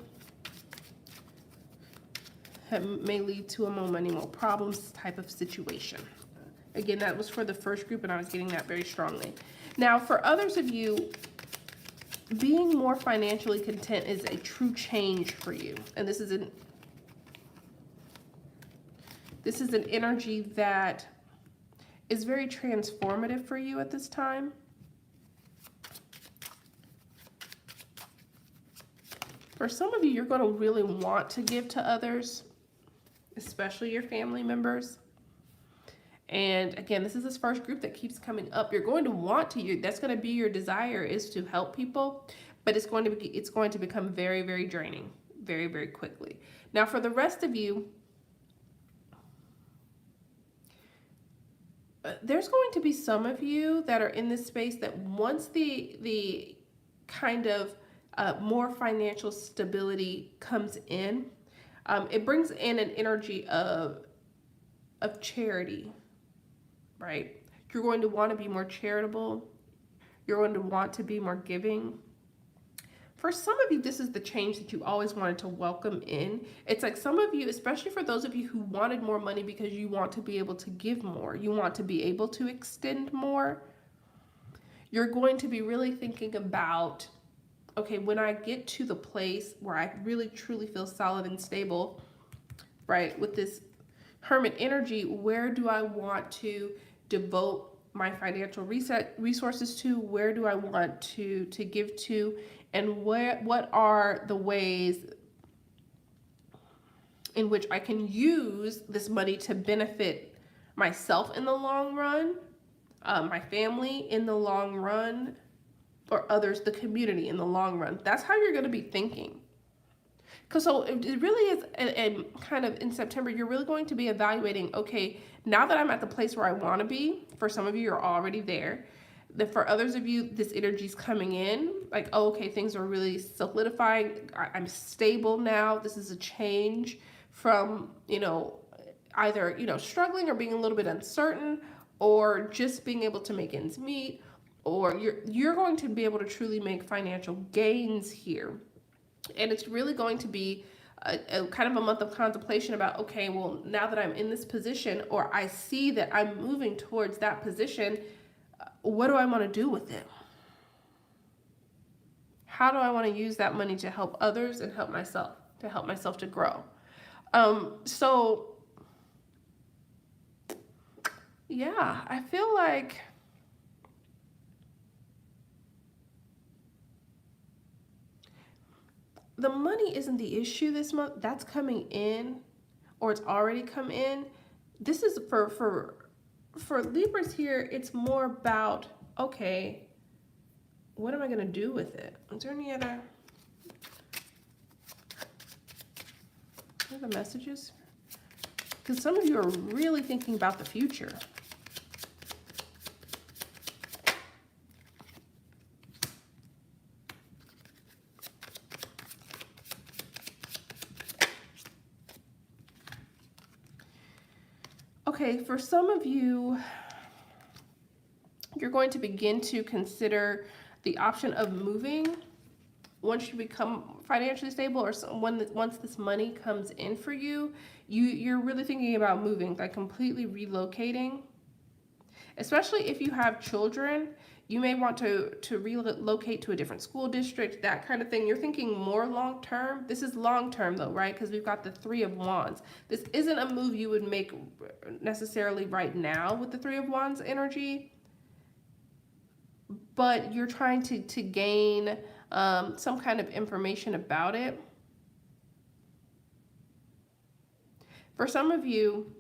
That may lead to a more money, more problems type of situation. Again, that was for the first group, and I was getting that very strongly. Now, for others of you, being more financially content is a true change for you. And this is an energy that is very transformative for you at this time. For some of you, you're going to really want to give to others, especially your family members. And again, this is this first group that keeps coming up. You're going to want to, that's going to be your desire, is to help people, but it's going to become very draining very quickly. Now, for the rest of you, there's going to be some of you that are in this space that once the kind of more financial stability comes in, it brings in an energy of charity. Right? You're going to want to be more charitable. You're going to want to be more giving. For some of you, this is the change that you always wanted to welcome in. It's like some of you, especially for those of you who wanted more money because you want to be able to give more, you want to be able to extend more, you're going to be really thinking about, okay, when I get to the place where I really truly feel solid and stable, right, with this Hermit energy, where do I want to devote my financial resources to? Where do I want to give to? And what are the ways in which I can use this money to benefit myself in the long run, my family in the long run, or others, the community in the long run? That's how you're going to be thinking. Because so it really is, and kind of in September, you're really going to be evaluating, okay, now that I'm at the place where I want to be, for some of you, you're already there. For others of you, this energy is coming in, like, oh, okay, things are really solidifying. I'm stable now. This is a change from, either, struggling or being a little bit uncertain, or just being able to make ends meet, or you're going to be able to truly make financial gains here. And it's really going to be a kind of a month of contemplation about, okay, well, now that I'm in this position, or I see that I'm moving towards that position, what do I want to do with it? How do I want to use that money to help others and help myself to grow? So yeah, I feel like the money isn't the issue this month. That's coming in, or it's already come in. This is for Libras here. It's more about, okay, what am I going to do with it? Is there any other messages? Because some of you are really thinking about the future. Okay, for some of you, you're going to begin to consider the option of moving once you become financially stable, or once this money comes in for you. You're really thinking about moving, like completely relocating. Especially if you have children, you may want to relocate to a different school district, that kind of thing. You're thinking more long term. This is long term though, right? Because we've got the Three of Wands. This isn't a move you would make necessarily right now with the Three of Wands energy. but you're trying to gain some kind of information about it. For some of you,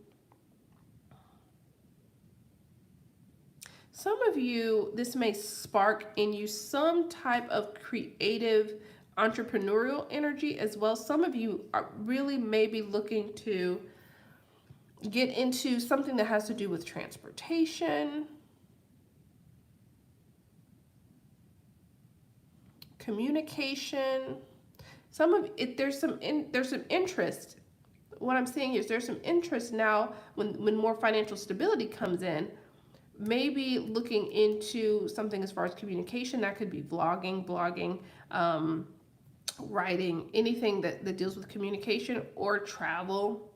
this may spark in you some type of creative entrepreneurial energy as well. Some of you are really maybe looking to get into something that has to do with transportation, communication. Some of it, there's some interest. What I'm saying is there's some interest now when more financial stability comes in, maybe looking into something as far as communication. That could be blogging, writing, anything that deals with communication or travel.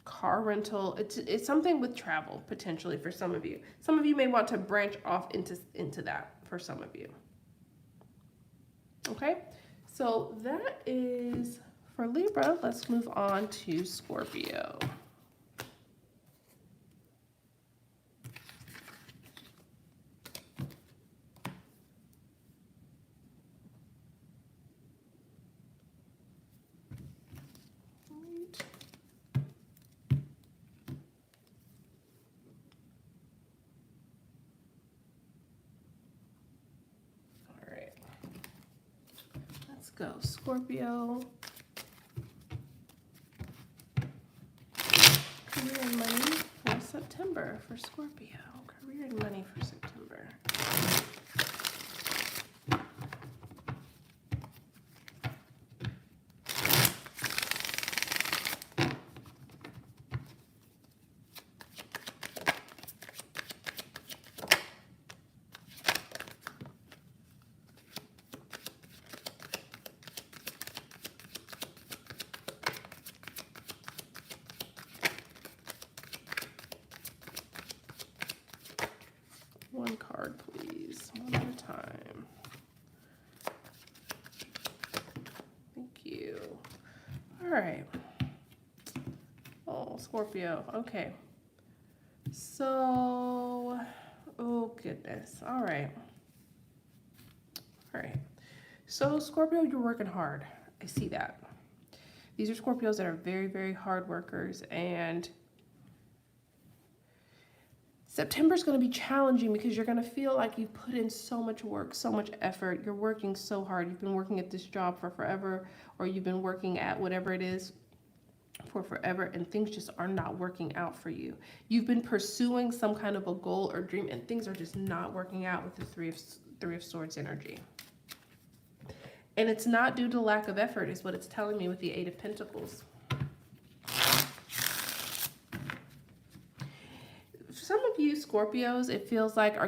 Car rental. It's something with travel potentially for some of you. Some of you may want to branch off into that for some of you. Okay, so that is for Libra. Let's move on to Scorpio. Go Scorpio. Career and money for September for Scorpio. Career and money for September. One card, please. One at a time. Thank you. All right. Oh, Scorpio. Okay. So, oh goodness. All right. All right. So, Scorpio, you're working hard. I see that. These are Scorpios that are very, very hard workers, and September is going to be challenging because you're going to feel like you've put in so much work, so much effort. You're working so hard. You've been working at this job for forever, or you've been working at whatever it is for forever, and things just are not working out for you. You've been pursuing some kind of a goal or dream, and things are just not working out with the Three of Swords energy. And it's not due to lack of effort, is what it's telling me with the Eight of Pentacles. Some of you Scorpios, it feels like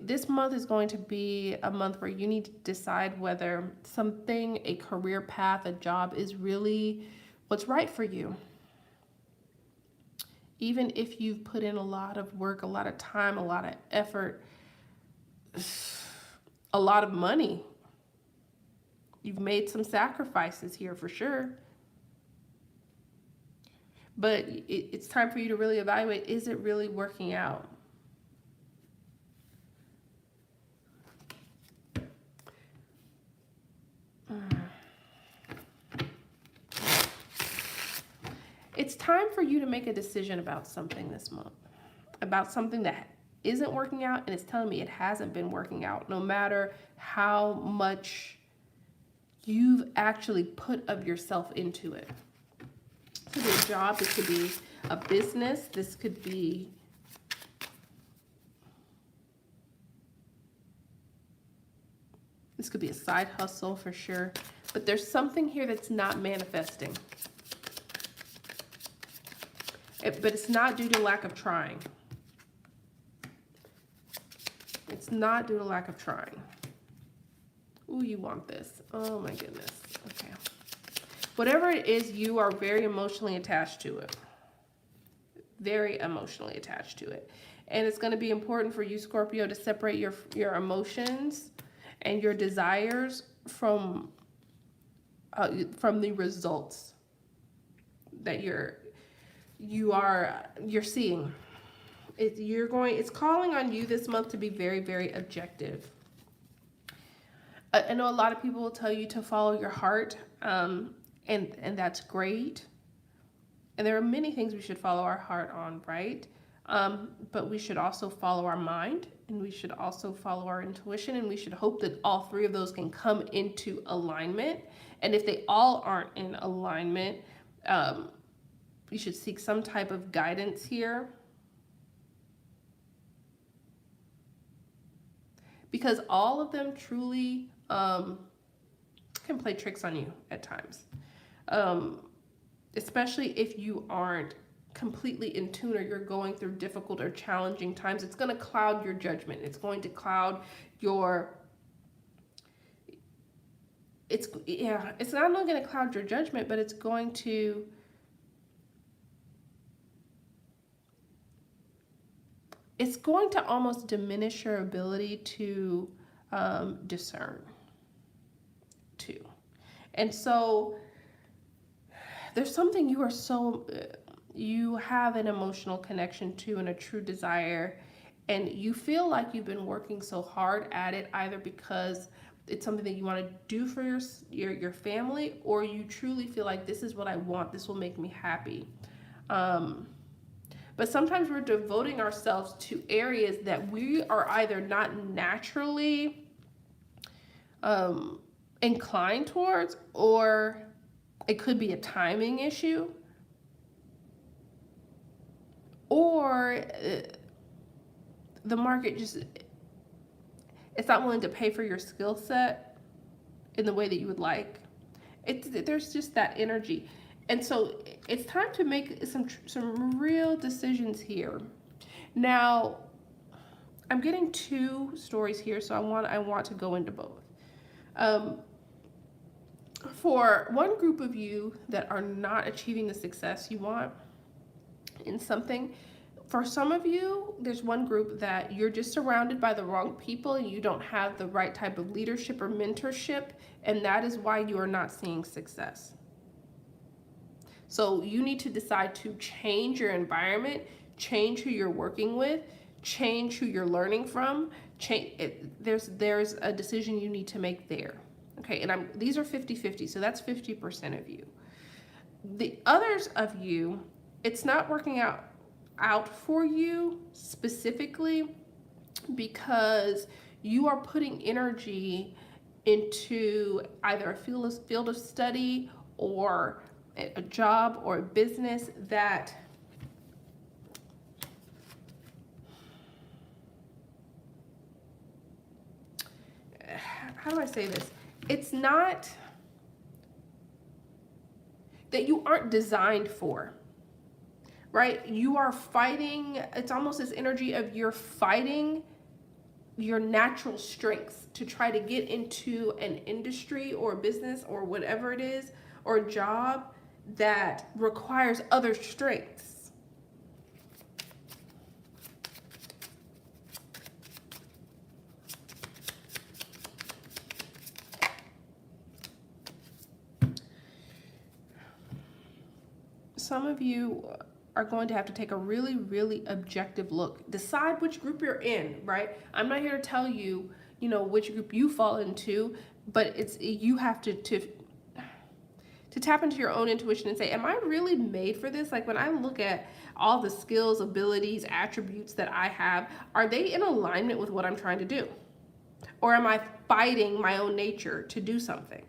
this month is going to be a month where you need to decide whether something, a career path, a job is really what's right for you. Even if you've put in a lot of work, a lot of time, a lot of effort, a lot of money. You've made some sacrifices here for sure. But it's time for you to really evaluate, is it really working out? It's time for you to make a decision about something this month. About something that isn't working out, and it's telling me it hasn't been working out, no matter how much you've actually put of yourself into it. This could be a job, this could be a business, this could be a side hustle for sure. But there's something here that's not manifesting. But it's not due to lack of trying. It's not due to lack of trying. Ooh, you want this. Oh my goodness. Okay. Whatever it is, you are very emotionally attached to it. Very emotionally attached to it. And it's going to be important for you, Scorpio, to separate your emotions and your desires from the results. that you're seeing. It's calling on you this month to be very, very objective. I know a lot of people will tell you to follow your heart, and that's great. And there are many things we should follow our heart on, right? But we should also follow our mind, and we should also follow our intuition, and we should hope that all three of those can come into alignment. And if they all aren't in alignment, you should seek some type of guidance here. Because all of them truly can play tricks on you at times. Especially if you aren't completely in tune, or you're going through difficult or challenging times. It's going to cloud your judgment. It's going to cloud your... It's not only going to cloud your judgment, but it's going to... It's going to almost diminish your ability to discern, too. And so there's something you have an emotional connection to and a true desire, and you feel like you've been working so hard at it, either because it's something that you want to do for your family, or you truly feel like this is what I want, this will make me happy. But sometimes we're devoting ourselves to areas that we are either not naturally inclined towards, or it could be a timing issue, or the market it's not willing to pay for your skill set in the way that you would like. There's just that energy. And so it's time to make some real decisions here. Now, I'm getting two stories here, so I want to go into both. For one group of you that are not achieving the success you want in something, for some of you, there's one group that you're just surrounded by the wrong people, and you don't have the right type of leadership or mentorship, and that is why you are not seeing success. So you need to decide to change your environment, change who you're working with, change who you're learning from. There's a decision you need to make there. Okay, and these are 50-50, so that's 50% of you. The others of you, it's not working out for you specifically because you are putting energy into either a field of study or a job or a business that how do I say this? It's not that you aren't designed for, right? You are fighting, it's almost this energy of you're fighting your natural strengths to try to get into an industry or a business or whatever it is, or a job that requires other strengths. Some of you are going to have to take a really, really objective look. Decide which group you're in, right? I'm not here to tell you, which group you fall into, but you have to tap into your own intuition and say, am I really made for this? Like, when I look at all the skills, abilities, attributes that I have, are they in alignment with what I'm trying to do? Or am I fighting my own nature to do something?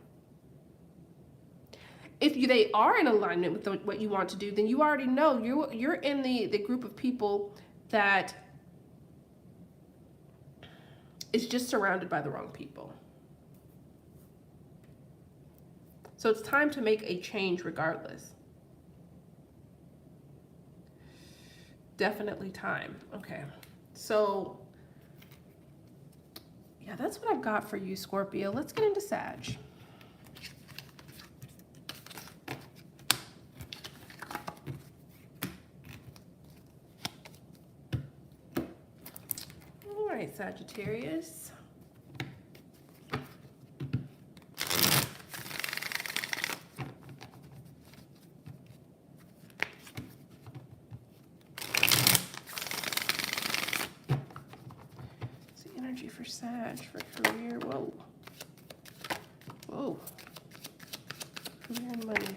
If they are in alignment with what you want to do, then you already know you're in the group of people that is just surrounded by the wrong people. So it's time to make a change regardless. Definitely time. Okay. So, yeah, that's what I've got for you, Scorpio. Let's get into Sag. All right, Sagittarius. energy for Sag, for career. Whoa. Whoa. Career and money.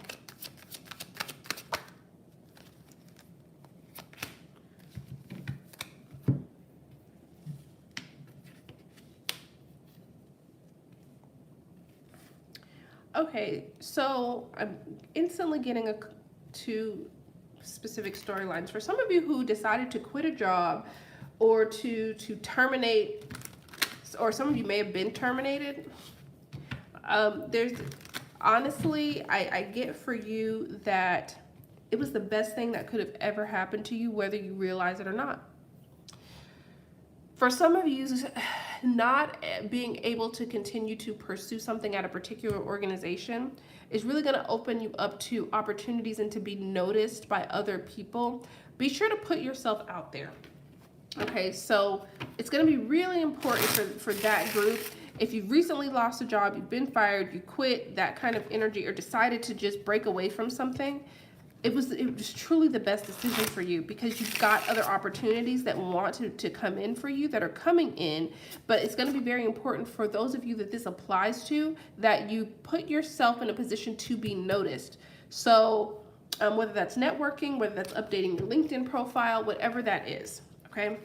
Okay, so I'm instantly getting two specific storylines. For some of you who decided to quit a job or to terminate, or some of you may have been terminated, there's honestly, I get for you that it was the best thing that could have ever happened to you, whether you realize it or not. For some of you, not being able to continue to pursue something at a particular organization is really going to open you up to opportunities and to be noticed by other people. Be sure to put yourself out there. Okay, so it's going to be really important for that group. If you've recently lost a job, you've been fired, you quit, that kind of energy, or decided to just break away from something, it was truly the best decision for you, because you've got other opportunities that want to come in for you, that are coming in. But it's going to be very important for those of you that this applies to, that you put yourself in a position to be noticed. So whether that's networking, whether that's updating your LinkedIn profile, whatever that is. Okay.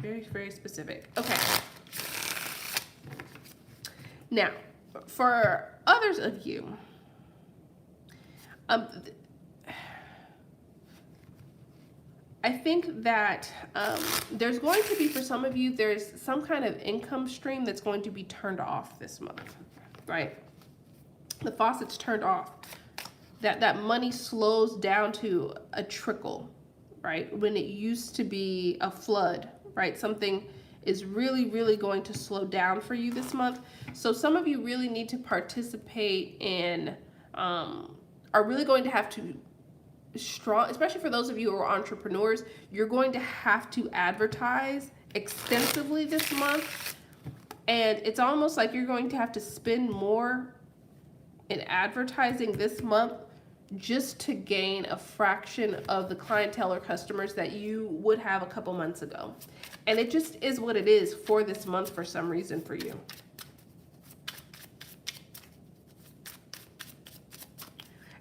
Very, very specific. Okay. Now, for others of you, I think that there's going to be, for some of you, there's some kind of income stream that's going to be turned off this month, right? The faucet's turned off. That money slows down to a trickle, right? When it used to be a flood, right? Something is really, really going to slow down for you this month. So some of you really need to participate in, are really going to have to strong, especially for those of you who are entrepreneurs, you're going to have to advertise extensively this month. And it's almost like you're going to have to spend more in advertising this month just to gain a fraction of the clientele or customers that you would have a couple months ago. And it just is what it is for this month for some reason for you.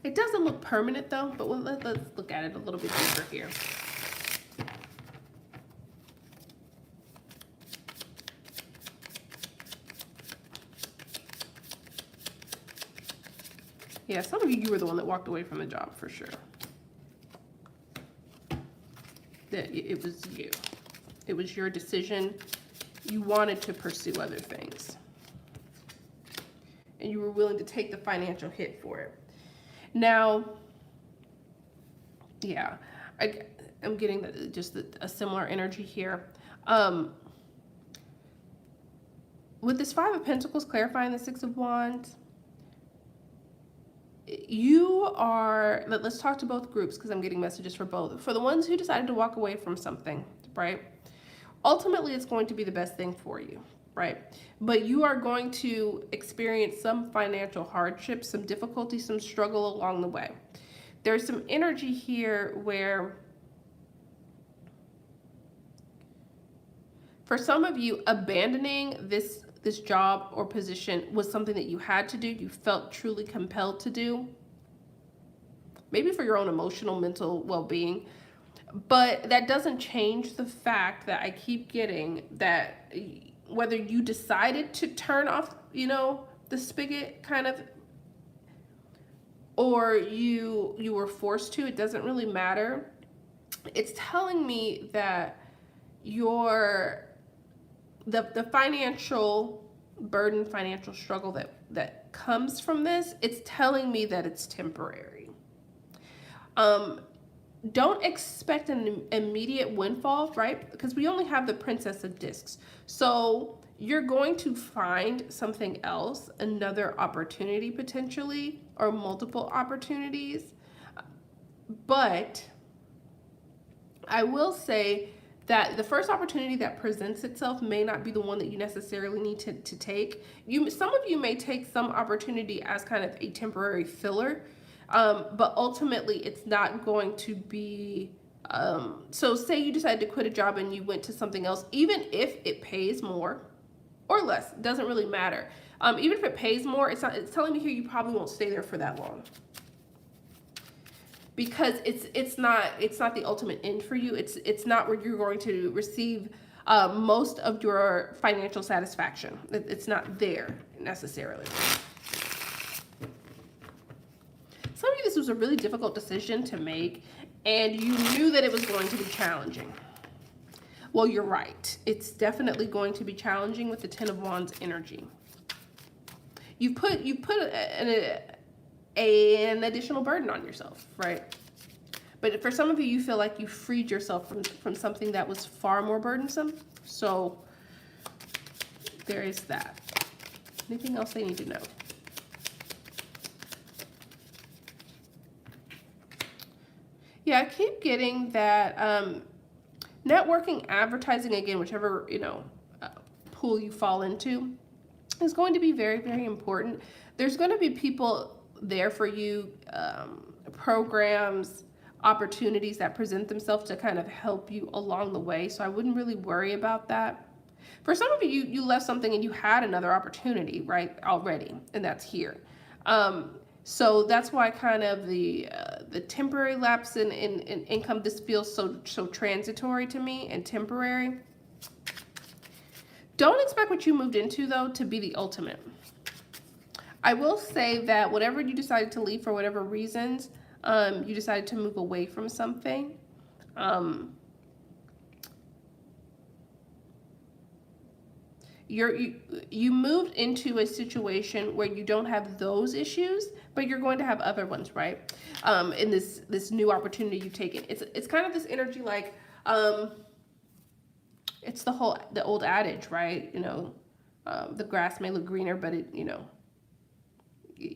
It doesn't look permanent though, but let's look at it a little bit deeper here. Yeah, some of you were the one that walked away from the job for sure. That it was you. It was your decision. You wanted to pursue other things. And you were willing to take the financial hit for it. Now, yeah, I'm getting just a similar energy here. With this Five of Pentacles clarifying the Six of Wands, you are, let's talk to both groups because I'm getting messages for both. For the ones who decided to walk away from something, right? Ultimately, it's going to be the best thing for you, right? But you are going to experience some financial hardship, some difficulty, some struggle along the way. There's some energy here where, for some of you, abandoning this job or position was something that you had to do, you felt truly compelled to do, maybe for your own emotional, mental well-being. But that doesn't change the fact that I keep getting that whether you decided to turn off, the spigot kind of, or you were forced to, it doesn't really matter. It's telling me that the financial burden, financial struggle that comes from this, it's telling me that it's temporary. Don't expect an immediate windfall, right? Because we only have the Princess of Discs. So you're going to find something else, another opportunity potentially, or multiple opportunities. But I will say that the first opportunity that presents itself may not be the one that you necessarily need to take. Some of you may take some opportunity as kind of a temporary filler, but ultimately it's not going to be So say you decided to quit a job and you went to something else, even if it pays more or less, doesn't really matter. Even if it pays more, it's telling me here you probably won't stay there for that long, because it's not the ultimate end for you. It's not where you're going to receive most of your financial satisfaction. It's not there necessarily. Some of you, this was a really difficult decision to make, and you knew that it was going to be challenging. Well, you're right. It's definitely going to be challenging with the Ten of Wands energy. You put an additional burden on yourself, right? But for some of you, you feel like you freed yourself from something that was far more burdensome. So there is that. Anything else they need to know? Yeah, I keep getting that networking, advertising, again, whichever, pool you fall into, is going to be very, very important. There's going to be people there for you, programs, opportunities that present themselves to kind of help you along the way. So I wouldn't really worry about that. For some of you, you left something and you had another opportunity, right, already, and that's here. So that's why kind of the temporary lapse in income, this feels so transitory to me and temporary. Don't expect what you moved into, though, to be the ultimate. I will say that whatever you decided to leave for whatever reasons, you decided to move away from something. You moved into a situation where you don't have those issues, but you're going to have other ones, right? In this new opportunity you've taken. It's kind of this energy like, it's the old adage, right? The grass may look greener, but it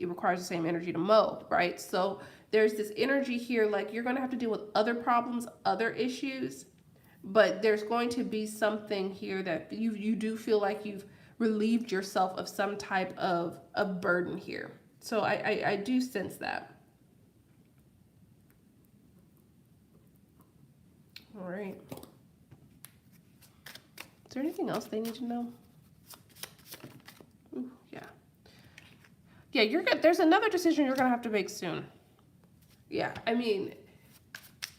requires the same energy to mow, right? So there's this energy here, like you're going to have to deal with other problems, other issues, but there's going to be something here that you do feel like you've relieved yourself of some type of burden here. So I do sense that. All right. Is there anything else they need to know? Ooh, yeah. Yeah, you're good. There's another decision you're going to have to make soon. Yeah, I mean,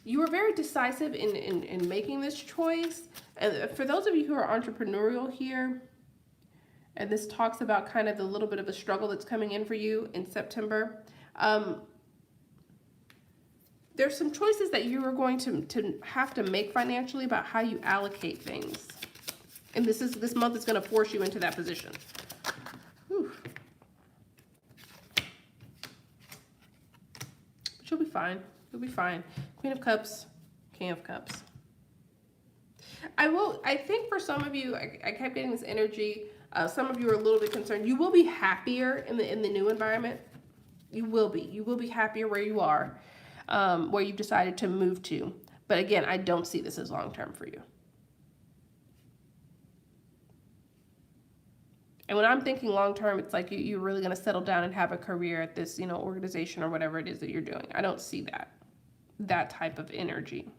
you were very decisive in making this choice. And for those of you who are entrepreneurial here, and this talks about kind of the little bit of a struggle that's coming in for you in September, there's some choices that you are going to have to make financially about how you allocate things. And this month is going to force you into that position. Whew. But you'll be fine. You'll be fine. Queen of Cups, King of Cups. I think for some of you, I kept getting this energy. Some of you are a little bit concerned. You will be happier in the new environment. You will be. You will be happier where you are, where you've decided to move to. But again, I don't see this as long-term for you. And when I'm thinking long-term, it's like you're really going to settle down and have a career at this, organization or whatever it is that you're doing. I don't see that type of energy.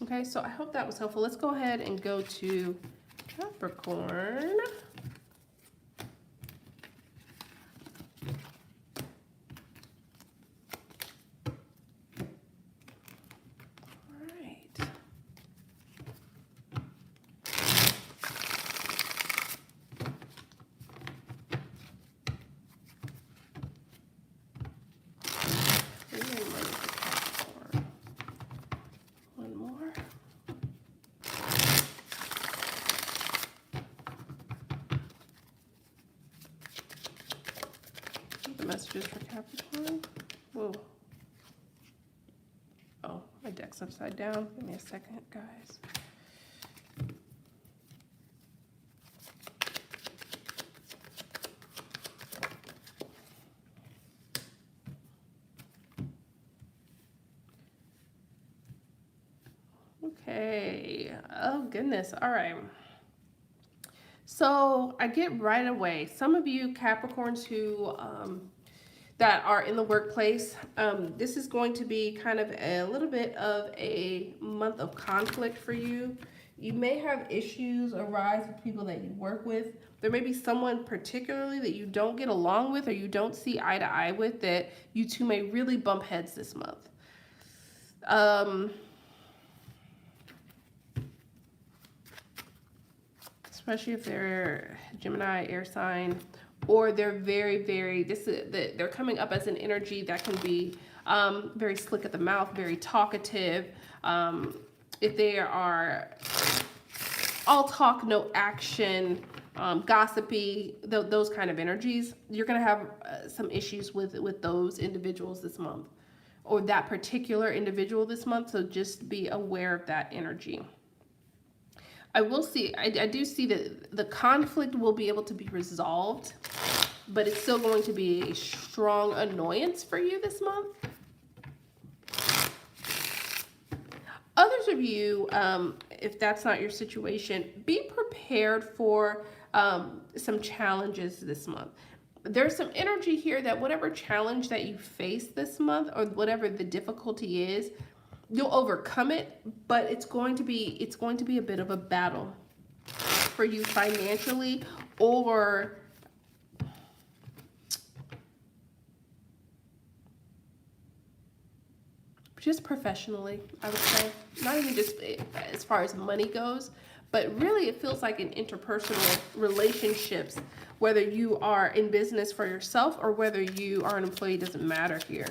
Okay, so I hope that was helpful. Let's go ahead and go to Capricorn. Messages for Capricorn. Whoa. Oh, my deck's upside down. Give me a second, guys. Okay. Oh, goodness. All right. So I get right away. Some of you Capricorns who that are in the workplace. This is going to be kind of a little bit of a month of conflict for you. You may have issues arise with people that you work with. There may be someone particularly that you don't get along with or you don't see eye to eye with that you two may really bump heads this month. Especially if they're Gemini, air sign, or they're they're coming up as an energy that can be very slick at the mouth, very talkative. If they are all talk, no action, gossipy, those kind of energies, you're going to have some issues with those individuals this month, or that particular individual this month. So just be aware of that energy. I do see that the conflict will be able to be resolved, but it's still going to be a strong annoyance for you this month. Others of you, if that's not your situation, be prepared for some challenges this month. There's some energy here that whatever challenge that you face this month, or whatever the difficulty is, you'll overcome it, but it's going to be a bit of a battle for you financially, or just professionally, I would say. Not even just as far as money goes, but really it feels like in interpersonal relationships, whether you are in business for yourself or whether you are an employee, doesn't matter here.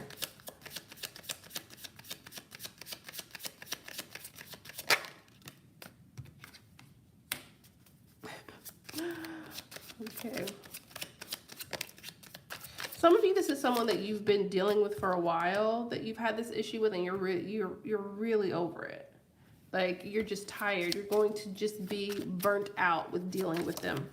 Okay. Some of you, this is someone that you've been dealing with for a while, that you've had this issue with, and you're really over it. Like, you're just tired. You're going to just be burnt out with dealing with them.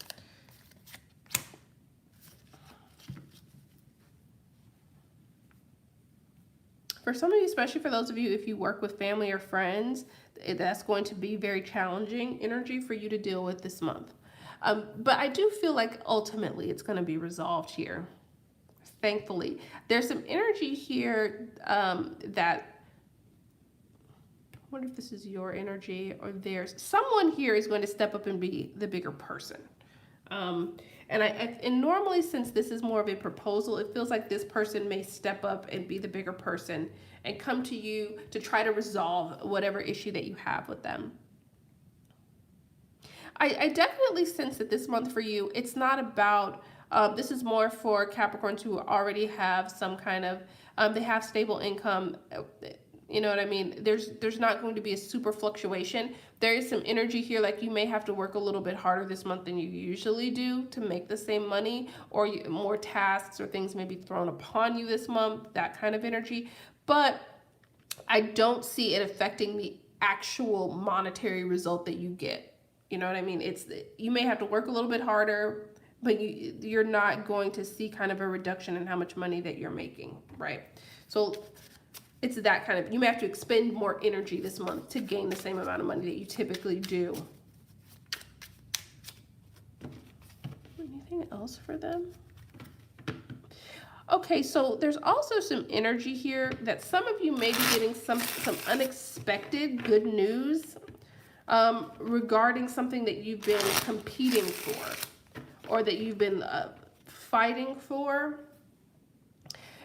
For some of you, especially for those of you, if you work with family or friends, that's going to be very challenging energy for you to deal with this month. But I do feel like ultimately it's going to be resolved here. Thankfully, there's some energy here that, I wonder if this is your energy or theirs. Someone here is going to step up and be the bigger person. And normally, since this is more of a proposal, it feels like this person may step up and be the bigger person and come to you to try to resolve whatever issue that you have with them. I definitely sense that this month for you, it's not about, this is more for Capricorns who already have some kind of, they have stable income. You know what I mean? There's not going to be a super fluctuation. There is some energy here, like you may have to work a little bit harder this month than you usually do to make the same money, or more tasks or things may be thrown upon you this month, that kind of energy. But I don't see it affecting the actual monetary result that you get. You know what I mean? You may have to work a little bit harder, but you're not going to see kind of a reduction in how much money that you're making, right? So it's that kind of, you may have to expend more energy this month to gain the same amount of money that you typically do. Anything else for them? Okay, so there's also some energy here that some of you may be getting some unexpected good news regarding something that you've been competing for, or that you've been fighting for.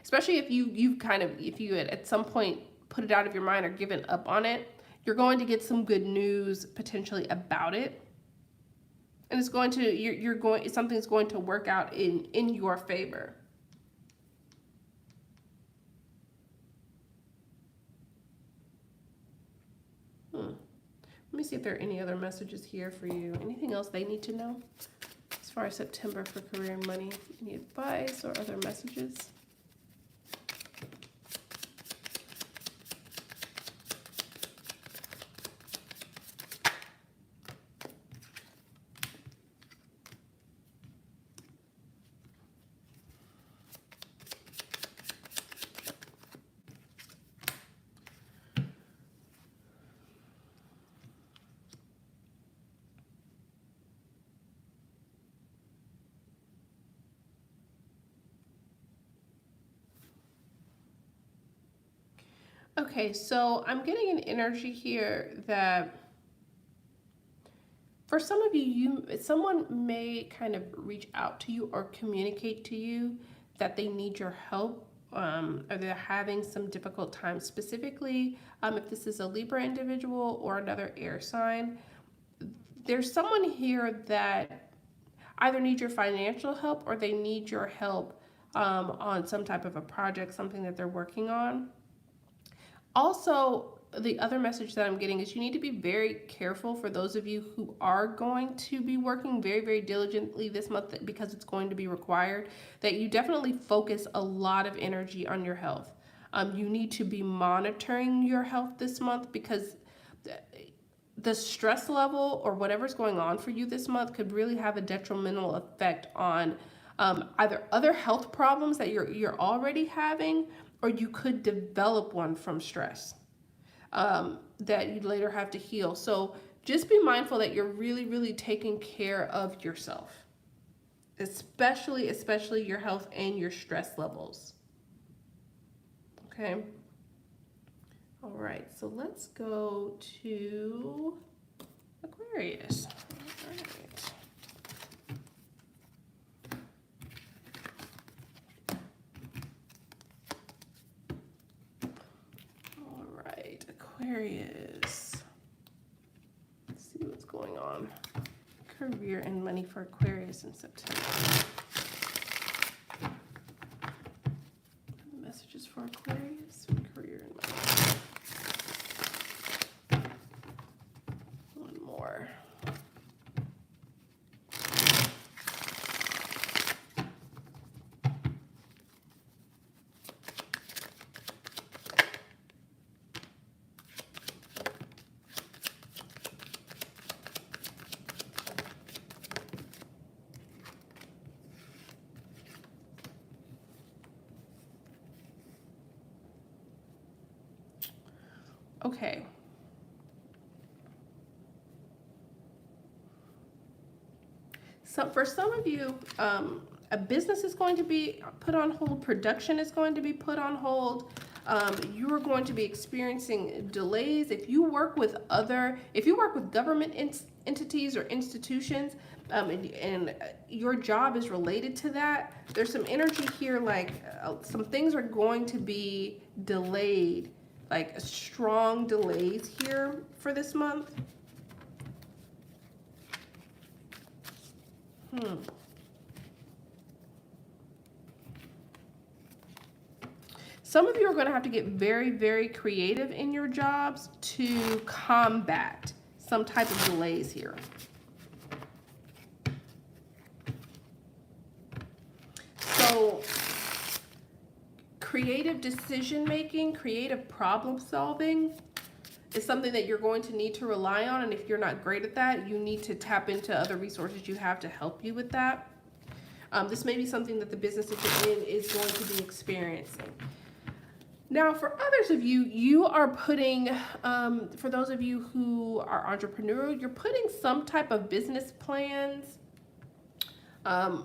Especially if if you had at some point put it out of your mind or given up on it, you're going to get some good news potentially about it. And it's going to, something's going to work out in your favor. Let me see if there are any other messages here for you. Anything else they need to know as far as September for career and money? Any advice or other messages? Okay, so I'm getting an energy here that for some of you, someone may kind of reach out to you or communicate to you that they need your help, or they're having some difficult times. Specifically, if this is a Libra individual or another air sign, there's someone here that either needs your financial help or they need your help on some type of a project, something that they're working on. Also, the other message that I'm getting is you need to be very careful for those of you who are going to be working very, very diligently this month because it's going to be required, that you definitely focus a lot of energy on your health. You need to be monitoring your health this month because the stress level or whatever's going on for you this month could really have a detrimental effect on either other health problems that you're already having, or you could develop one from stress that you later have to heal. So just be mindful that you're really, really taking care of yourself, especially your health and your stress levels. Okay. All right, so let's go to Aquarius. All right. All right, Aquarius. Let's see what's going on. Career and money for Aquarius in September. Messages for Aquarius, career and money. One more. Okay. So for some of you, a business is going to be put on hold. Production is going to be put on hold. You are going to be experiencing delays. If you work with government entities or institutions, and your job is related to that, there's some energy here like some things are going to be delayed, like strong delays here for this month. Some of you are going to have to get very, very creative in your jobs to combat some type of delays here. So, creative decision making, creative problem solving is something that you're going to need to rely on. And if you're not great at that, you need to tap into other resources you have to help you with that. This may be something that the business that you're in is going to be experiencing. Now, for others of you, you are putting, for those of you who are entrepreneurial, you're putting some type of business plans on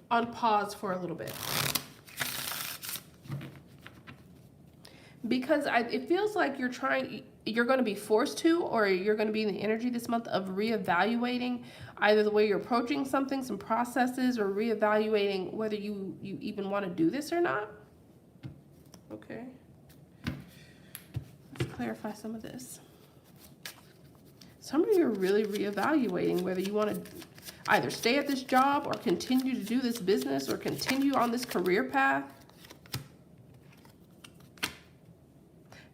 pause for a little bit. Because it feels like you're going to be forced to, or you're going to be in the energy this month of reevaluating either the way you're approaching something, some processes, or reevaluating whether you even want to do this or not. Okay. Let's clarify some of this. Some of you are really reevaluating whether you want to either stay at this job or continue to do this business or continue on this career path.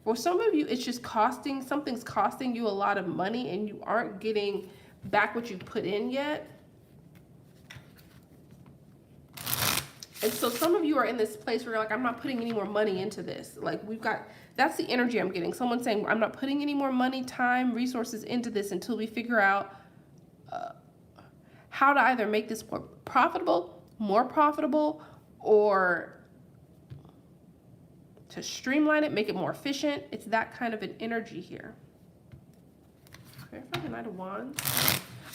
For some of you, it's just something's costing you a lot of money and you aren't getting back what you put in yet. And so some of you are in this place where you're like, I'm not putting any more money into this. Like that's the energy I'm getting. Someone saying, I'm not putting any more money, time, resources into this until we figure out how to either make this more profitable, or to streamline it, make it more efficient. It's that kind of an energy here. Okay, for the Knight of Wands.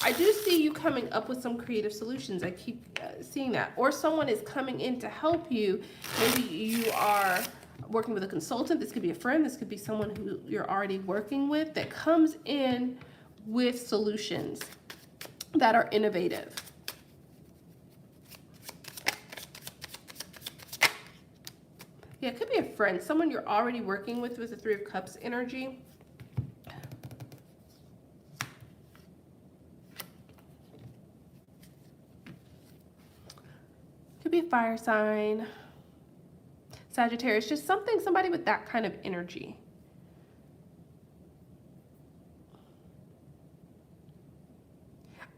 I do see you coming up with some creative solutions. I keep seeing that. Or someone is coming in to help you. Maybe you are working with a consultant. This could be a friend. This could be someone who you're already working with that comes in with solutions that are innovative. Yeah, it could be a friend, someone you're already working with the Three of Cups energy. Could be a fire sign, Sagittarius, just somebody with that kind of energy.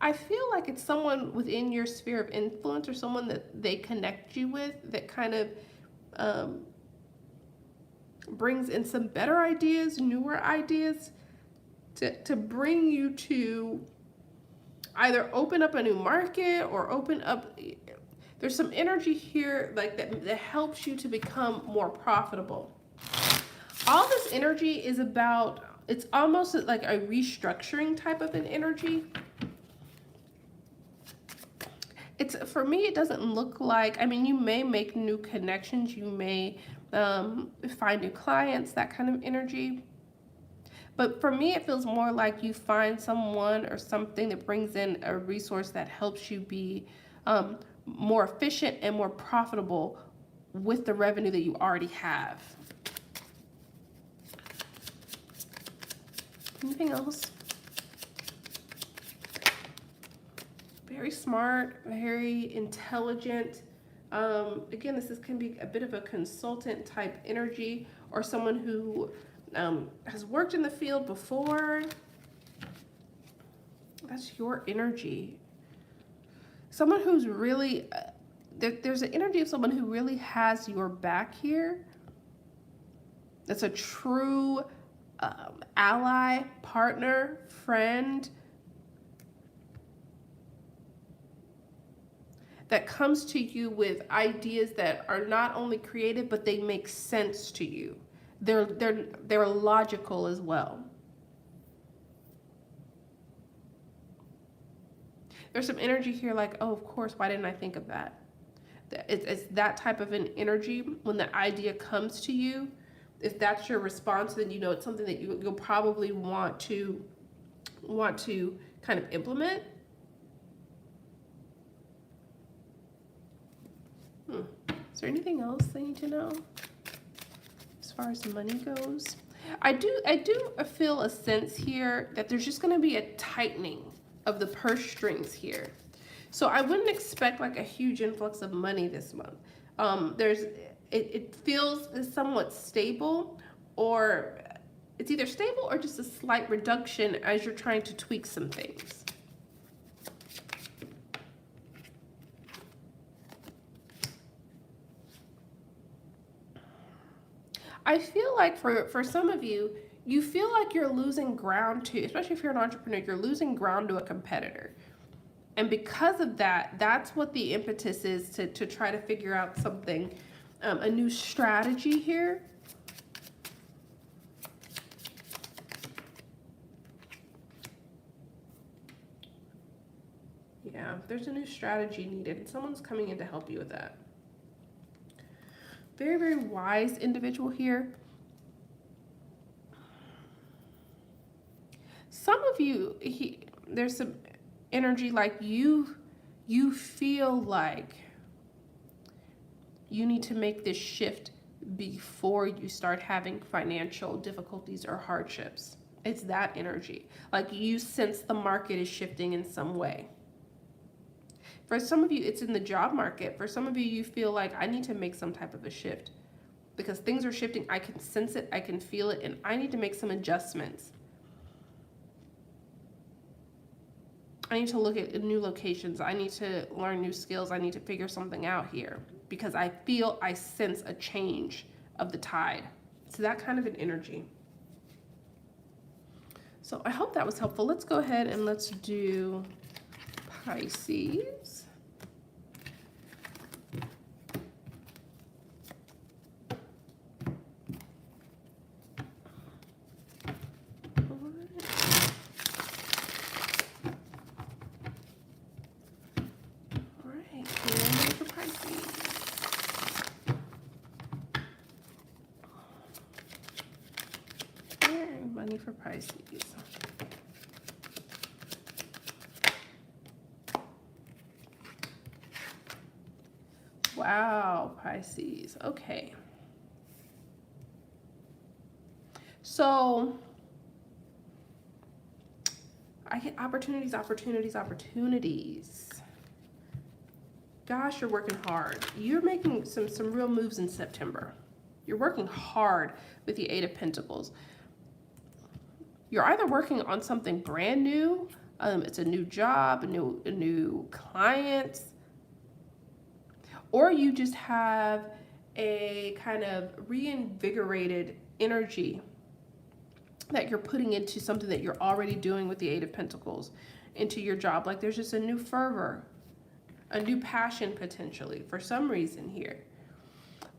I feel like it's someone within your sphere of influence or someone that they connect you with that kind of brings in some better ideas, newer ideas to bring you to either open up a new market or open up. There's some energy here like that helps you to become more profitable. All this energy is about, it's almost like a restructuring type of an energy. It's, for me, it doesn't look like, I mean, you may make new connections, you may find new clients, that kind of energy. But for me, it feels more like you find someone or something that brings in a resource that helps you be more efficient and more profitable with the revenue that you already have. Anything else? Very smart, very intelligent. Again, this can be a bit of a consultant type energy, or someone who has worked in the field before. That's your energy. Someone who's really, there's an energy of someone who really has your back here. That's a true ally, partner, friend, that comes to you with ideas that are not only creative, but they make sense to you. They're logical as well. There's some energy here like, oh, of course, why didn't I think of that? It's that type of an energy when the idea comes to you. If that's your response, then you know it's something that you'll probably want to kind of implement. Is there anything else I need to know as far as money goes? I do feel a sense here that there's just going to be a tightening of the purse strings here. So I wouldn't expect like a huge influx of money this month. It feels somewhat stable, or it's either stable or just a slight reduction as you're trying to tweak some things. I feel like for some of you, you feel like you're losing ground to, especially if you're an entrepreneur, you're losing ground to a competitor. And because of that, that's what the impetus is to try to figure out something, a new strategy here. Yeah, there's a new strategy needed, and someone's coming in to help you with that. Very, very wise individual here. Some of you, there's some energy like you feel like you need to make this shift before you start having financial difficulties or hardships. It's that energy. Like you sense the market is shifting in some way. For some of you, it's in the job market. For some of you, you feel like I need to make some type of a shift because things are shifting. I can sense it, I can feel it, and I need to make some adjustments. I need to look at new locations. I need to learn new skills. I need to figure something out here because I sense a change of the tide. So that kind of an energy. So I hope that was helpful. Let's go ahead and let's do Pisces. money for Pisces. Wow, Pisces. Okay. So I get opportunities, opportunities, opportunities. Gosh, you're working hard. You're making some real moves in September. You're working hard with the Eight of Pentacles. You're either working on something brand new, it's a new job, a new client, or you just have a kind of reinvigorated energy that you're putting into something that you're already doing with the Eight of Pentacles, into your job. Like there's just a new fervor, a new passion potentially for some reason here.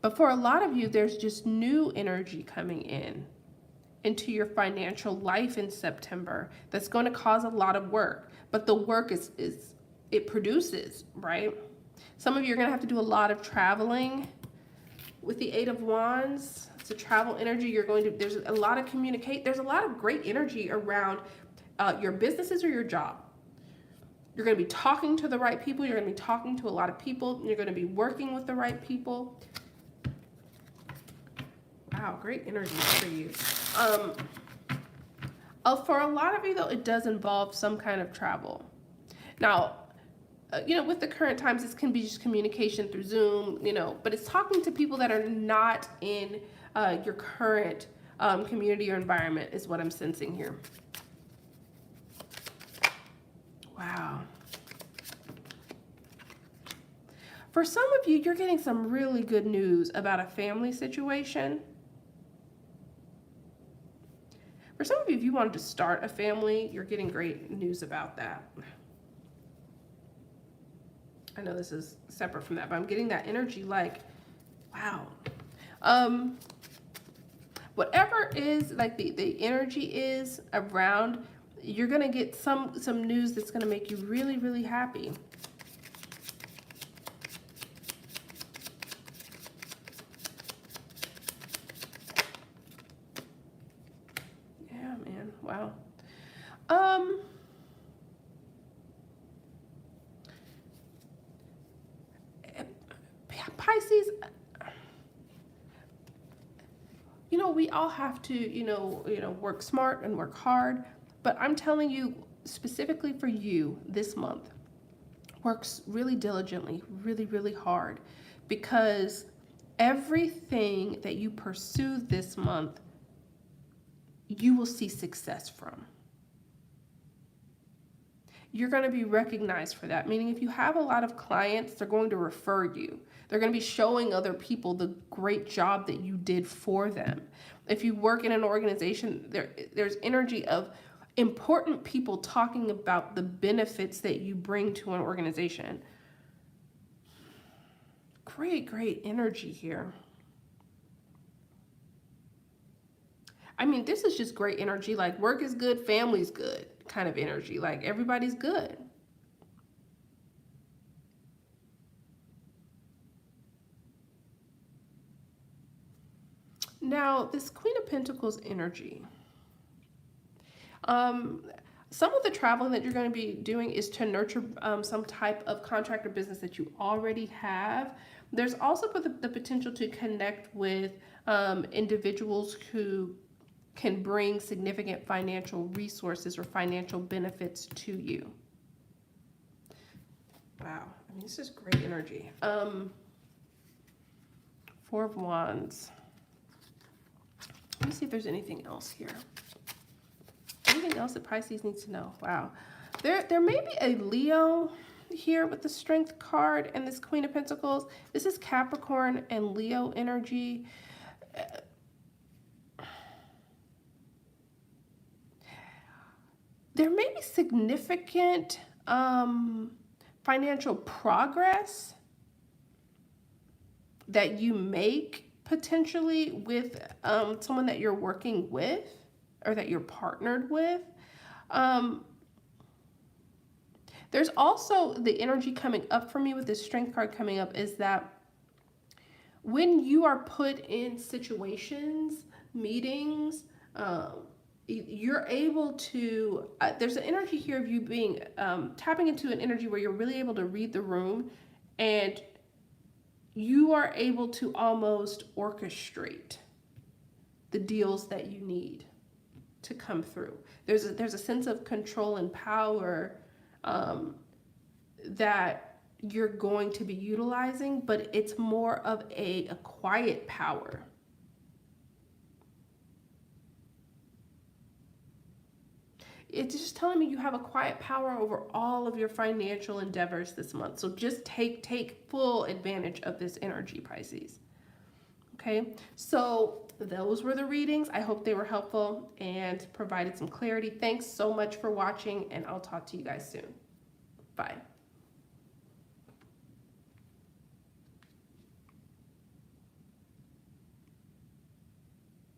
But for a lot of you, there's just new energy coming into your financial life in September that's going to cause a lot of work. But the work it produces, right? Some of you are going to have to do a lot of traveling with the Eight of Wands. It's a travel energy. There's a lot of there's a lot of great energy around your businesses or your job. You're going to be talking to the right people. You're going to be talking to a lot of people. You're going to be working with the right people. Wow, great energy for you. For a lot of you, though, it does involve some kind of travel. Now, with the current times, this can be just communication through Zoom, but it's talking to people that are not in your current community or environment is what I'm sensing here. Wow. For some of you, you're getting some really good news about a family situation. For some of you, if you wanted to start a family, you're getting great news about that. I know this is separate from that, but I'm getting that energy like, wow. Whatever is like the energy is around, you're gonna get some news that's gonna make you really, really happy. Yeah, man, wow. Pisces, we all have to, work smart and work hard, but I'm telling you, specifically for you this month, works really diligently, really, really hard, because everything that you pursue this month, you will see success from. You're going to be recognized for that. Meaning if you have a lot of clients, they're going to refer you. They're going to be showing other people the great job that you did for them. If you work in an organization, there's energy of important people talking about the benefits that you bring to an organization. Great, great energy here. I mean, this is just great energy. Like work is good, family's good kind of energy. Like everybody's good. Now, this Queen of Pentacles energy. Some of the traveling that you're going to be doing is to nurture some type of contract or business that you already have. There's also the potential to connect with individuals who can bring significant financial resources or financial benefits to you. Wow, I mean, this is great energy. Four of Wands. Let me see if there's anything else here. Anything else that Pisces needs to know? Wow. There may be a Leo here with the Strength card and this Queen of Pentacles. This is Capricorn and Leo energy. There may be significant financial progress that you make potentially with someone that you're working with or that you're partnered with. There's also the energy coming up for me with this Strength card coming up is that when you are put in situations, meetings, you're able to, there's an energy here of you being, tapping into an energy where you're really able to read the room, and you are able to almost orchestrate the deals that you need to come through. There's a sense of control and power that you're going to be utilizing, but it's more of a quiet power. It's just telling me you have a quiet power over all of your financial endeavors this month. So just take full advantage of this energy, Pisces. Okay, so those were the readings. I hope they were helpful and provided some clarity. Thanks so much for watching, and I'll talk to you guys soon. Bye.